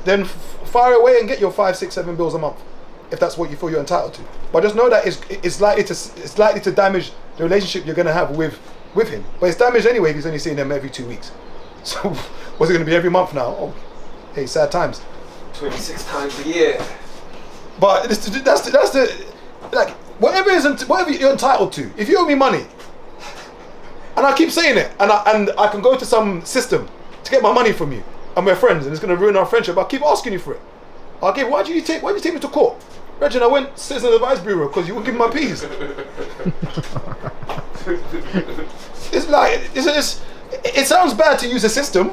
then fire away and get your 5, 6, 7 bills a month, if that's what you feel you're entitled to. But just know that it's likely to damage the relationship you're going to have with with him. But it's damaged anyway if he's only seeing them every 2 weeks. So what's it going to be every month now? Oh, hey, sad times. 26 times a year. But that's the like whatever you're entitled to. If you owe me money, and I keep saying it, and I can go to some system to get my money from you, and we're friends, and it's going to ruin our friendship. I keep asking you for it. Why did you take me to court? Reggie, I went to Citizen Advice Bureau because you wouldn't give me my peas. It's like it sounds bad to use a system,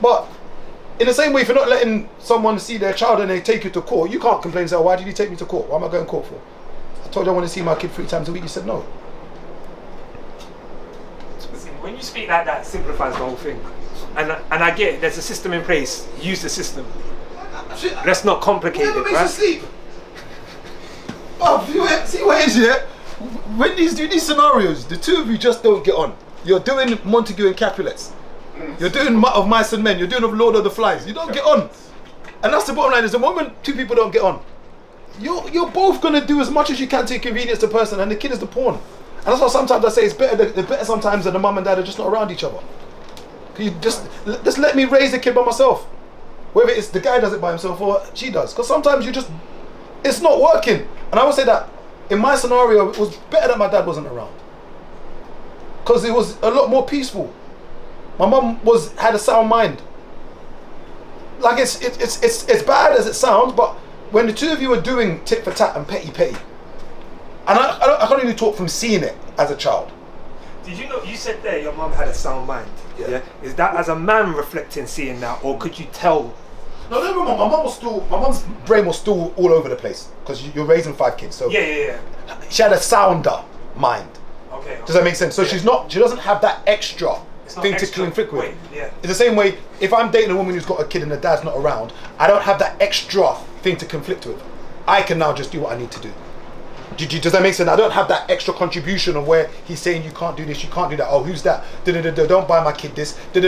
but in the same way, if you're not letting someone see their child and they take you to court, you can't complain and say, oh, why did you take me to court? What am I going to court for? I told you I want to see my kid 3 times a week. You said no. When you speak like that, it simplifies the whole thing. And I get it. There's a system in place. Use the system. Let's not complicate it, Whatever right? makes you sleep. Oh, see what it is, yeah? When these scenarios, the two of you just don't get on. You're doing Montague and Capulets. You're doing of Mice and Men. You're doing of Lord of the Flies. You don't get on. And that's the bottom line. Is the moment two people don't get on, you're both gonna do as much as you can to inconvenience the person, and the kid is the pawn. And that's why sometimes I say it's better sometimes that the mum and dad are just not around each other. Can you just let me raise the kid by myself? Whether it's the guy does it by himself or she does. Because sometimes it's not working. And I would say that in my scenario, it was better that my dad wasn't around. Because it was a lot more peaceful. My mum had a sound mind. Like it's bad as it sounds, but when the two of you are doing tit for tat and petty, and I can't really talk from seeing it as a child. Did you know, you said there your mum had a sound mind? Yeah. Is that as a man reflecting, seeing that, or could you tell? No, my mum's brain was still all over the place because you're raising 5 kids. So Yeah. she had a sounder mind. Okay. Does that make sense? So she doesn't have that extra thing to conflict with. Yeah. It's the same way if I'm dating a woman who's got a kid and the dad's not around, I don't have that extra thing to conflict with. I can now just do what I need to do. Does that make sense? I don't have that extra contribution of where he's saying you can't do this, you can't do that. Oh, who's that? Don't buy my kid this. I'd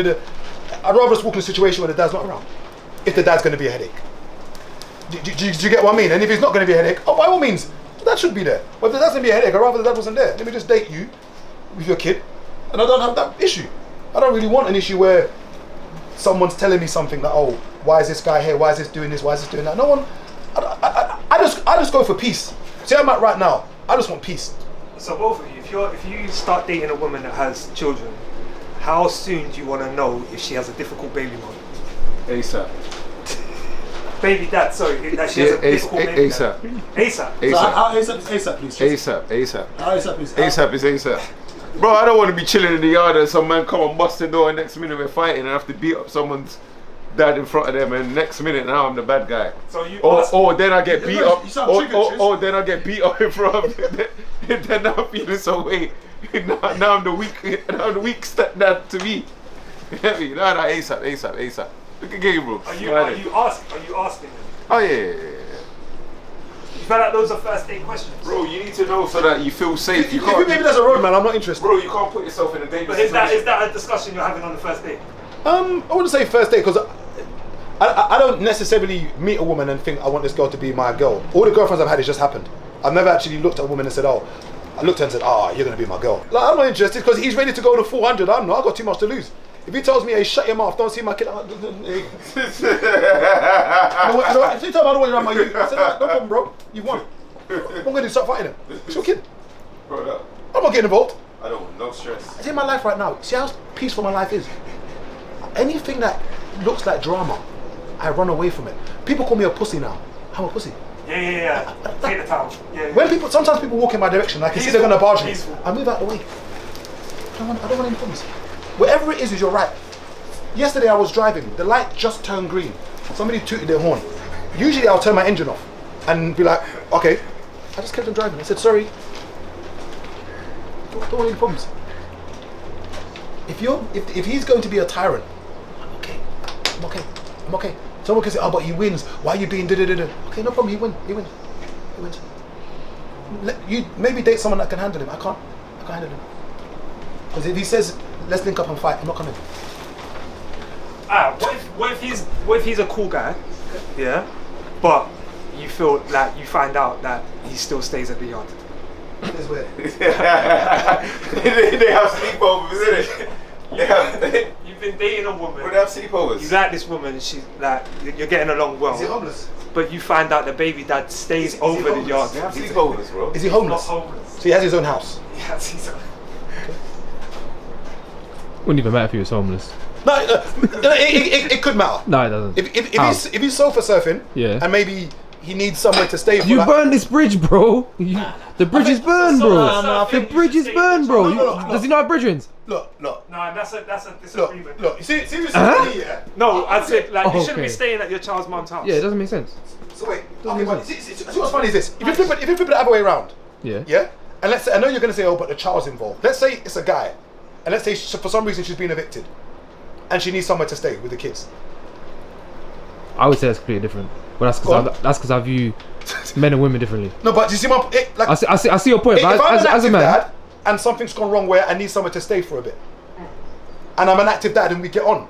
rather just walk in a situation where the dad's not around. If the dad's going to be a headache. Do you get what I mean? And if he's not going to be a headache, by all means, the dad should be there. But if the dad's going to be a headache, I'd rather the dad wasn't there. Let me just date you with your kid, and I don't have that issue. I don't really want an issue where someone's telling me something that, oh, why is this guy here? Why is this doing this? Why is this doing that? No one. I just go for peace. See, I'm at right now. I just want peace. So both of you, if you start dating a woman that has children, how soon do you want to know if she has a difficult baby mom? ASAP. Baby dad, sorry, that she has a difficult baby dad. ASAP. So how ASAP is ASAP, please? ASAP. How ASAP is ASAP is ASAP. Bro, I don't want to be chilling in the yard and some man come and bust the door and next minute we're fighting and I have to beat up someone's dad in front of them and next minute now I'm the bad guy. So you or then I get beat up. You sound triggered, Or then I get beat up in front of them. Then I'm feeling so weak. Now I'm the weak stepdad to me. You get me? No, ASAP. Look at game, bro. Are you asking them? Oh yeah. You feel like those are first date questions? Bro, you need to know so that you feel safe. If you maybe there's a road, man, I'm not interested. Bro, you can't put yourself in a dangerous But is situation. that a discussion you're having on the first date? I wouldn't say first date because I don't necessarily meet a woman and think I want this girl to be my girl. All the girlfriends I've had, it just happened. I've never actually looked at a woman and said, oh, I looked at her and said, you're going to be my girl. Like, I'm not interested because he's ready to go to 400. I'm not. I've got too much to lose. If he tells me, hey, shut your mouth, don't see my kid. Hey. If he tells me I don't want you around my youth, I said, no problem, bro. You won. I'm going to start fighting him. It's your kid. Bro, I'm not getting involved. I don't. No stress. It's in my life right now. See how peaceful my life is. Anything that looks like drama, I run away from it. People call me a pussy now. I'm a pussy. Yeah. Take the towel. Yeah. When sometimes people walk in my direction, like you see they're gonna barge me. Peaceful. I move out the way. I don't want any problems. Whatever it is you're right. Yesterday I was driving. The light just turned green. Somebody tooted their horn. Usually I'll turn my engine off and be like, okay. I just kept on driving. I said, sorry. Don't want any problems. If he's going to be a tyrant, I'm okay. Someone can say, oh, but he wins. Why are you being da-da-da-da? Okay, no problem. He wins. You maybe date someone that can handle him. I can't handle him. Because if he says, let's link up and fight, I'm not coming. What if he's a cool guy? Yeah. But you feel like you find out that he still stays at the yard. It's weird. They have sleepovers, isn't it? You've been dating a woman. Would they have sleepovers? You like this woman. She's like, you're getting along well. Is he homeless? But you find out the baby dad stays over the yard. They have sleepovers, bro. Is he Not homeless? homeless. So he has his own house. Yeah, he's Wouldn't even matter if he was homeless. No, it could matter. No, it doesn't. If he's sofa surfing, Yeah. and maybe he needs somewhere to stay for You like, burned this bridge, bro. The bridge is burned, bro. I The think bridge is burned, bro. Does he not have bridge rings? Look, No, that's a disagreement. look. You see, Huh? No, I said like you shouldn't Okay. be staying at your child's mum's house. Yeah, it doesn't make sense. So wait, okay, but see what's funny is this: if you flip it the other way around, Yeah. yeah, and let's say I know you're going to say, oh, but the child's involved. Let's say it's a guy, and let's say for some reason she's been evicted, and she needs somewhere to stay with the kids. I would say that's completely different. But Go on. that's because I view men and women differently. No, but do you see my like? I see your point. If But I'm an as a active man, dad and something's gone wrong where I need somewhere to stay for a bit, and I'm an active dad and we get on,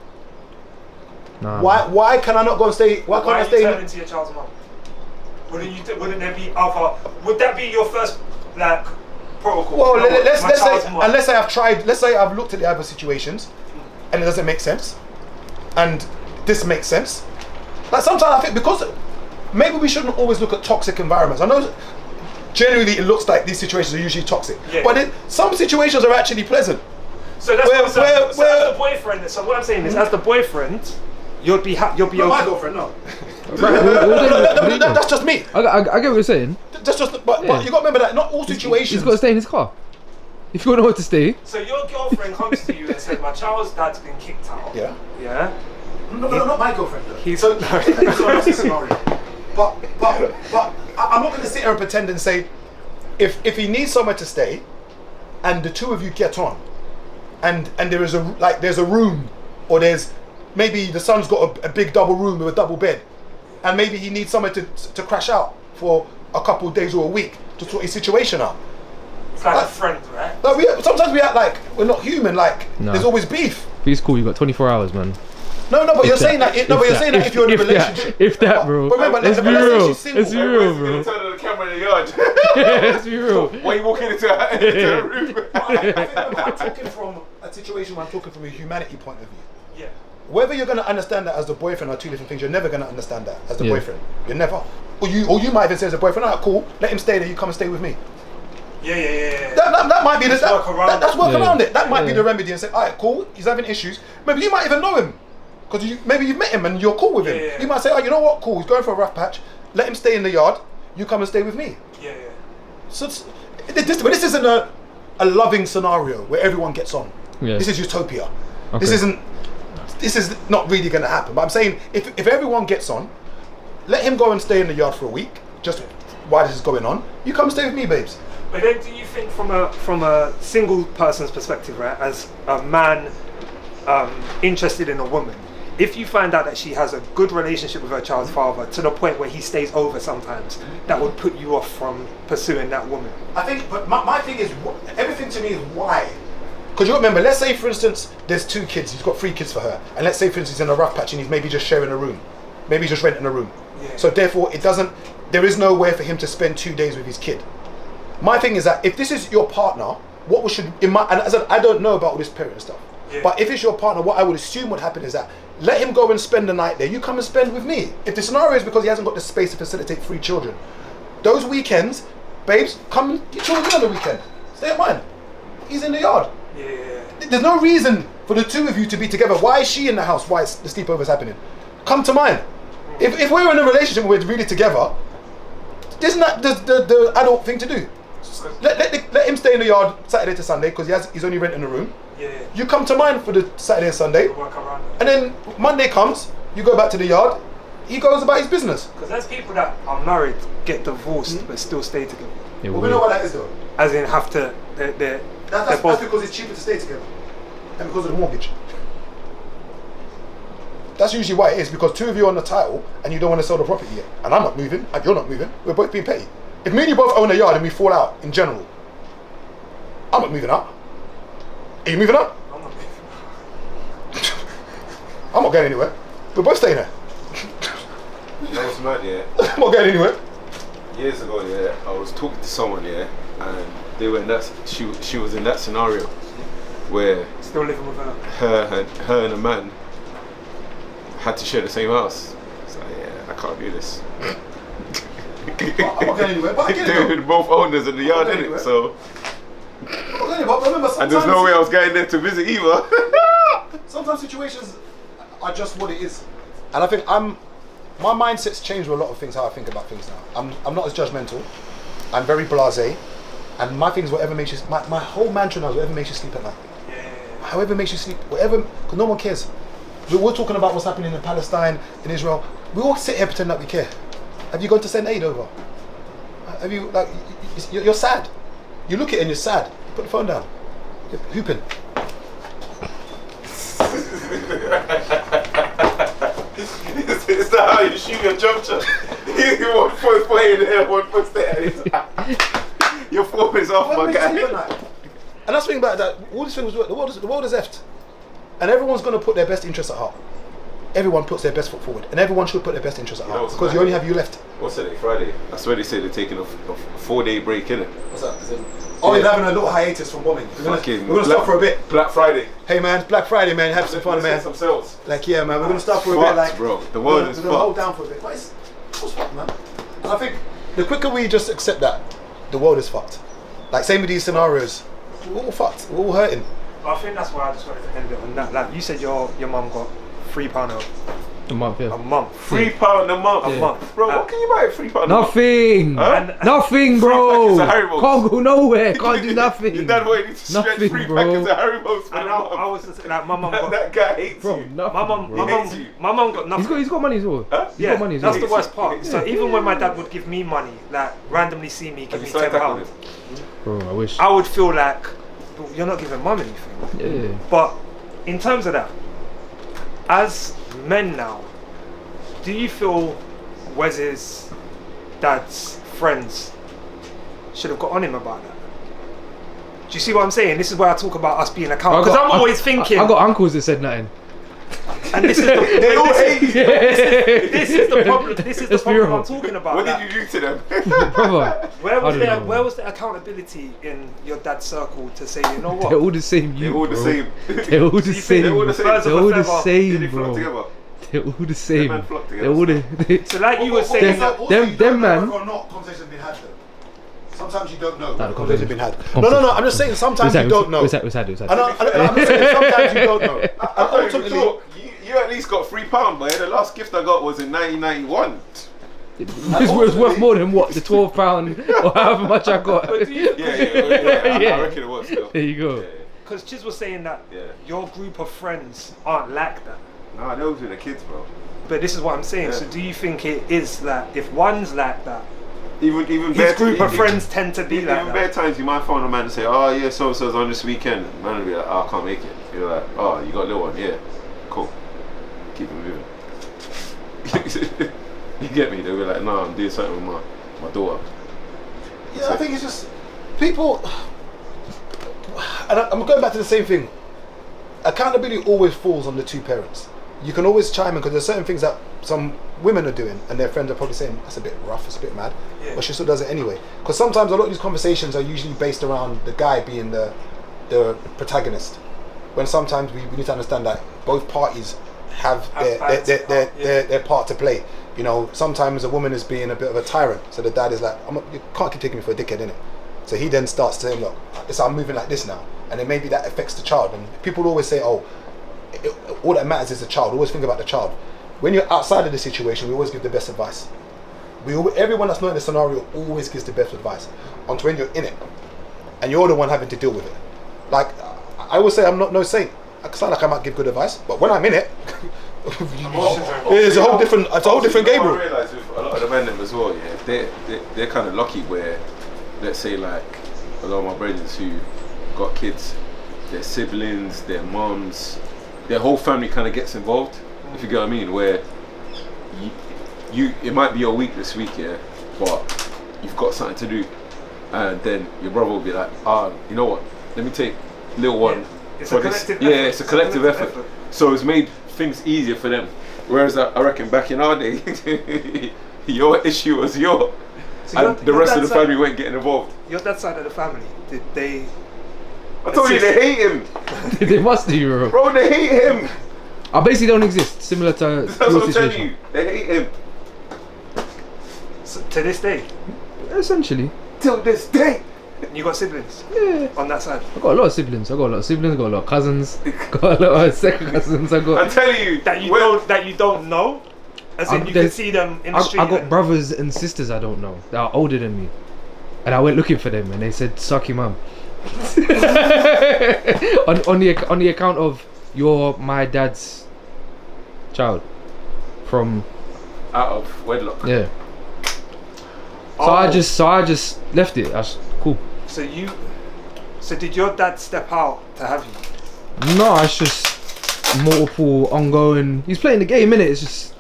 nah, why can I not go and stay? Why can't Why I are you stay? turning to your child's mum? Wouldn't there be other? Would that be your first like protocol? Well, You know what, let's my child's say mum. unless I have tried, let's say I've looked at the other situations, and it doesn't make sense, and this makes sense. Like sometimes I think because maybe we shouldn't always look at toxic environments. I know generally it looks like these situations are usually toxic, Yeah. but some situations are actually pleasant. So that's Where- so as the boyfriend. So what I'm saying is, as the boyfriend, you'll be okay. girlfriend, no. That's That's just me. I get what you're saying. That's just. But Yeah. you got to remember that not all situations. He's got to stay in his car. If you want to know where to stay, So your girlfriend comes to you and says, "My child's dad's been kicked out." Yeah. Yeah. No, not my girlfriend. Though. He's So that's not the scenario. But I'm not going to sit here and pretend and say if he needs somewhere to stay, and the two of you get on, and there is there's a room, or there's maybe the son's got a big double room with a double bed, and maybe he needs somewhere to crash out for a couple of days or a week to sort his situation out. It's like a friend, right? Like sometimes we act like we're not human. Like No. there's always beef. he's cool. You got 24 hours, man. No, but you're saying that. If If you're in a relationship. If that, bro. But remember, Let's let's be say real. she's single. Let's be real, Everyone's bro. gonna turn on the camera in the yard. Let's be real. Why are you walking into a room? I think I'm talking from a situation where I'm talking from a humanity point of view. Yeah. Whether you're going to understand that as the boyfriend are two different things, you're never going to understand that as the Yeah. boyfriend. You're never. Or you might even say as a boyfriend, alright, cool, let him stay there, you come and stay with me. Yeah. That might be the, Let's work around that's work it. around it. That might be Yeah. the remedy and say, alright, cool, he's having issues. Maybe you might even know him. Because maybe you've met him and you're cool with him. Yeah. You might say, oh, you know what, cool, he's going for a rough patch, let him stay in the yard, you come and stay with me. Yeah. So but this isn't a loving scenario where everyone gets on. Yeah. This is utopia. Okay. This is not really going to happen. But I'm saying if everyone gets on, let him go and stay in the yard for a week, just while this is going on. You come and stay with me, babes. But then, do you think from a single person's perspective, right, as a man interested in a woman, if you find out that she has a good relationship with her child's father to the point where he stays over sometimes, that would put you off from pursuing that woman? I think, but my thing is, everything to me is why. Because you remember, let's say for instance, there's 2 kids, he's got 3 kids for her, and let's say for instance he's in a rough patch and he's maybe just sharing a room, maybe he's just renting a room. Yeah. So therefore, there is nowhere for him to spend 2 days with his kid. My thing is that if this is your partner, and as I said, I don't know about all this parent stuff, Yeah. but if it's your partner, what I would assume would happen is that let him go and spend the night there. You come and spend with me. If the scenario is because he hasn't got the space to facilitate 3 children, those weekends, babes, come get children on the weekend. Stay at mine. He's in the yard. Yeah. There's no reason for the 2 of you to be together. Why is she in the house? Why is the sleepover happening? Come to mine. If we're in a relationship where we're really together, isn't that the adult thing to do? Let him stay in the yard Saturday to Sunday because he's only renting a room. Yeah. You come to mine for the Saturday and Sunday, Work around it. and then Monday comes, you go back to the yard, he goes about his business. Because there's people that are married, get divorced, but still stay together. Yeah, Well, we know what that is though. As in, have to. They're That's both. because it's cheaper to stay together. And because of the mortgage. That's usually why it is, because 2 of you are on the title and you don't want to sell the property yet. And I'm not moving, and you're not moving. We're both being petty. If me and you both own a yard and we fall out in general, I'm not moving out. Are you moving out? I'm not moving. I'm not going anywhere. We're both staying there. You know what's mad, yeah? I'm not going anywhere. Years ago, yeah, I was talking to someone, yeah, and they were in that. She was in that scenario where Still living with her. her and a man had to share the same house. So yeah, I can't do this. I'm not going anywhere, but I get it. Dude, both owners in the yard, not innit? anywhere. So, I'm not going anywhere, but remember, and there's no way I was going there to visit either. sometimes situations are just what it is. And I think my mindset's changed with a lot of things, how I think about things now. I'm not as judgmental. I'm very blasé. And my things, whatever makes you, my whole mantra now is whatever makes you sleep at night. However makes you sleep, whatever, because no one cares. We're talking about what's happening in Palestine, in Israel. We all sit here pretending that we care. Have you gone to send aid over? Have you, like, you're sad. You look at it and you're sad. You put the phone down. You're hooping. Is that how you shoot your jump shot? One foot playing there, one foot there. Your form is off, my guy. And that's the thing about that. All these things, the world is effed, and everyone's going to put their best interests at heart. Everyone puts their best foot forward, and everyone should put their best interests at heart because you only have you left. What's today? Friday. That's where they say they're taking a 4-day break, innit? What's that? Oh, you're having a little hiatus from bombing. We're gonna stop for a bit. Black Friday. Hey man, it's Black Friday, man. Have some fun, man. Some sales. Like yeah, man. We're gonna stop for a bit, like bro. The world is we're gonna hold fucked. down for a bit. But it's fucked, man. And I think the quicker we just accept that the world is fucked. Like same with these scenarios, we're all fucked. We're all hurting. I think that's why I just wanted to end it on that. Like you said, your mum got £3 A month, yeah. a month. £3 a month. A month. Bro, what can you buy at £3 a month? Nothing! Huh? Nothing, Free bro! packets of Haribo's. Can't go nowhere, can't do nothing. Your dad wanted you to stretch Nothing, 3 bro. packets of Haribo's for And the month. I was just like, my mum got. That guy hates Bro, you. nothing, My mum, bro. hates you. my mum got nothing. He's got money as well. Huh? He's got money as That's well. the worst part. So Yeah. even when my dad would give me money, like randomly see me give Have me you started tackling £10, him? Bro, I wish. I would feel like, "But you're not giving mum anything." Yeah. But in terms of that, as men now, do you feel Wes's dad's friends should have got on him about that? Do you see what I'm saying? This is where I talk about us being accountable. Because I'm always thinking, I got uncles that said nothing. and this is the They all hate you. this is the problem. This is the Let's be problem real. I'm talking about. What like, did you do to them? Brother, where I was don't there? know. Where was the accountability in your dad's circle to say, you know they're what? all the same. They're all the bro. same. They're all the think same. they're all the same? They're Birds of a all the feather. same, Did they flock bro. together? They're all the same. man flock together. They're all the. So like you were saying, that, them man. Or not, conversations have been had though. Sometimes you don't know. the Conversations have been had. conversation- No. I'm just saying. Sometimes you don't know. What's that? I know. I'm just saying. Sometimes you don't know. And I don't even ultimately, talk. You at least got £3, boy. The last gift I got was in 1991. It was worth more than what the £12 or however much I got. Yeah. Yeah. I reckon it was still. There you go. Yeah. because Chiz was saying that Yeah. your group of friends aren't like that. Nah, those were the kids, bro. But this is what I'm saying. Yeah. So do you think it is like if one's like that, Even his bare- group of even- friends tend to be Even like bare that? times you might phone a man and say, oh yeah, so and so's on this weekend. Man will be like, oh, I can't make it. You're like, oh, you got a little one, yeah, cool. Keep it moving. You get me? They'll be like, no, I'm doing something with my daughter. yeah, I think it's just people. And I'm going back to the same thing. Accountability always falls on the two parents. You can always chime in because there's certain things that some women are doing and their friends are probably saying that's a bit rough, it's a bit mad, Yeah. but she still does it anyway. Because sometimes a lot of these conversations are usually based around the guy being the protagonist. When sometimes we need to understand that both parties have their part to play. You know, sometimes a woman is being a bit of a tyrant, so the dad is like, you can't keep taking me for a dickhead, innit? So he then starts saying, look, I'm moving like this now, and then maybe that affects the child. And people always say, oh, all that matters is the child. Always think about the child. When you're outside of the situation, we always give the best advice. Everyone that's not in the scenario always gives the best advice. Until when you're in it, and you're the one having to deal with it. Like I always say, I'm not no saint. I sound like I might give good advice, but when I'm in it, it's a whole different. It's a whole different game. I realise with a lot of the men as well, yeah, they're kind of lucky where, let's say like a lot of my brothers who got kids, their siblings, their moms, their whole family kind of gets involved. If you get what I mean, where you it might be your week this week, yeah, but you've got something to do, and then your brother will be like, you know what? Let me take little one. Yeah. It's for a this. collective Yeah, effort. it's a collective effort. So it's made things easier for them. Whereas I reckon back in our day, your issue was your So and the your rest of dad's the family weren't getting involved. Your dad's side of the family, did they? I told you they hate him, They must do, bro. bro. They hate him. I basically don't exist. Similar to That's your what I'm situation. telling you. They hate him So, to this day, Essentially. till this day. you got siblings Yeah. on that side. I got a lot of siblings. I got a lot of cousins. Got a lot of second cousins. I'm telling you That you well, don't know, as in you can there's- see them in the street. I got and- brothers and sisters I don't know that are older than me, and I went looking for them, and they said, "Suck your mum." on the account of you're my dad's child from out of wedlock. yeah. So Oh. I just left it. That's cool. So did your dad step out to have you? No, it's just multiple ongoing. He's playing the game, innit? It's just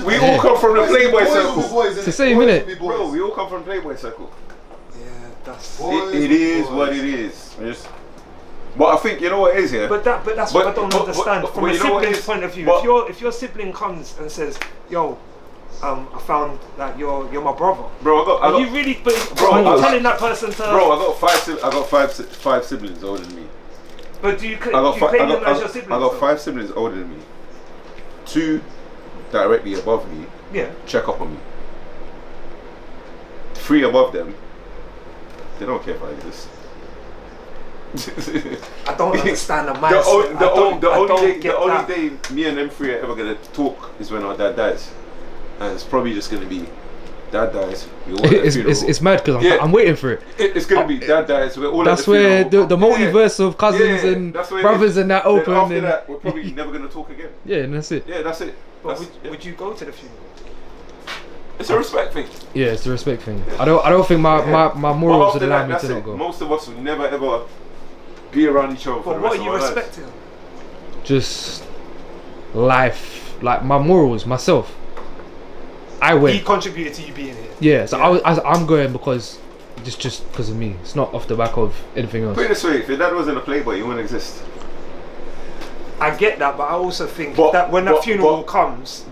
We all come from the Playboy Boys will be circle. boys, It's the innit? same, Boys innit? will be boys. Bro, we all come from Playboy circle. Yeah, that's. Boys It will be is boys. what it is. But I think you know what it is, yeah. But that's what I don't understand from a you know what it sibling's is? point of view. But- If your sibling comes and says, "Yo, I found that you're my brother," Bro, I are got, you really? But Bro, are you I- telling that person to? bro, I got five siblings older than me. But do you I claim got them as your I siblings? got though? 5 siblings older than me. 2 directly above me Yeah. check up on me. 3 above them, they don't care if I exist. I don't understand the The mindset. only day me and them 3 are ever gonna talk is when our dad dies, and it's probably just gonna be dad dies. We all at the funeral. It's mad because Yeah. I'm waiting for it. It's gonna be dad dies. We're all That's at the where funeral. the multiverse of cousins Yeah, and that's where it brothers is. and that Then open. after And that, we're probably never gonna talk again. yeah, and that's it. Yeah, that's it. But That's- would you go to the funeral? It's a respect thing. Yeah, it's the respect thing. I don't think my morals would But after allow that, me that's to not it. go. Most of us will never ever be around each other for But the what rest are you of our lives. respecting? Just life, like my morals, myself. I He went. contributed to you being here. Yeah, so I'm going because just because of me. It's not off the back of anything else. Put it this way: if your dad wasn't a playboy, you wouldn't exist. I get that, but I also think But- that when that but- funeral but- comes,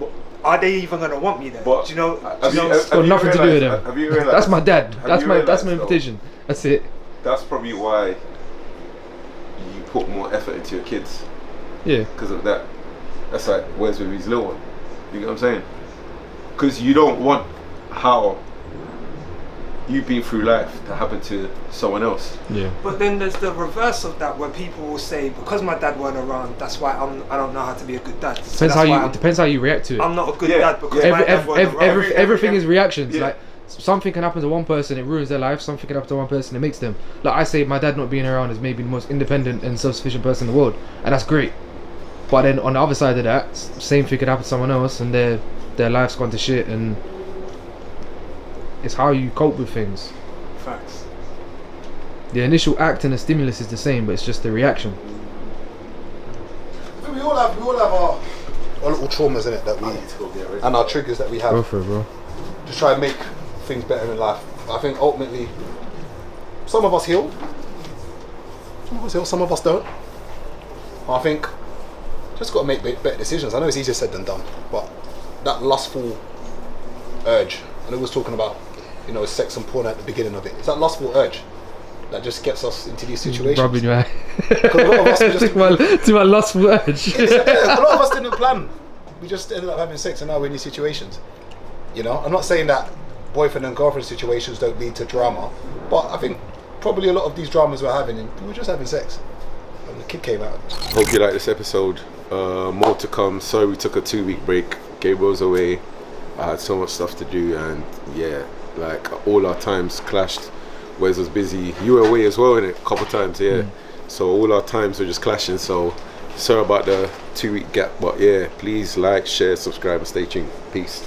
are they even gonna want me there? But do you know? have do you you- know have It's got you nothing to do with realised- them. have you realised- That's my dad. have That's you my realised, though, invitation. That's it. That's probably why you put more effort into your kids Yeah. because of that. That's like where's with his little one. You get what I'm saying? Because you don't want how you've been through life to happen to someone else. Yeah. But then there's the reverse of that, where people will say, because my dad weren't around, that's why I don't know how to be a good dad. So Depends how you react to it. I'm not a good Yeah, dad because yeah. my dad weren't around. Everything is reactions. Yeah. Like something can happen to one person, it ruins their life. Something can happen to one person, it makes them. Like I say, my dad not being around is maybe the most independent and self-sufficient person in the world, and that's great. But then on the other side of that, same thing could happen to someone else, and their life's gone to shit. And it's how you cope with things. Facts. The initial act and the stimulus is the same, but it's just the reaction. We all have our little traumas in it that we and our triggers that we Go have for it, bro. to try and make things better in life. I think ultimately, some of us heal, some of us don't. I think just got to make better decisions. I know it's easier said than done, but that lustful urge, and I was talking about, sex and porn at the beginning of it. It's that lustful urge that just gets us into these situations. Rubbing your eye. Because a lot of us are just to my lustful urge. a lot of us didn't plan. We just ended up having sex, and now we're in these situations. I'm not saying that boyfriend and girlfriend situations don't lead to drama, but I think probably a lot of these dramas we're having, we were just having sex, and the kid came out. Hope you like this episode. More to come. Sorry we took a 2-week break. Gabriel's away. I had so much stuff to do, and yeah, like all our times clashed. Wes was busy. You were away as well, innit? A couple times, yeah. So all our times were just clashing. So sorry about the 2-week gap, but yeah, please like, share, subscribe, and stay tuned. Peace.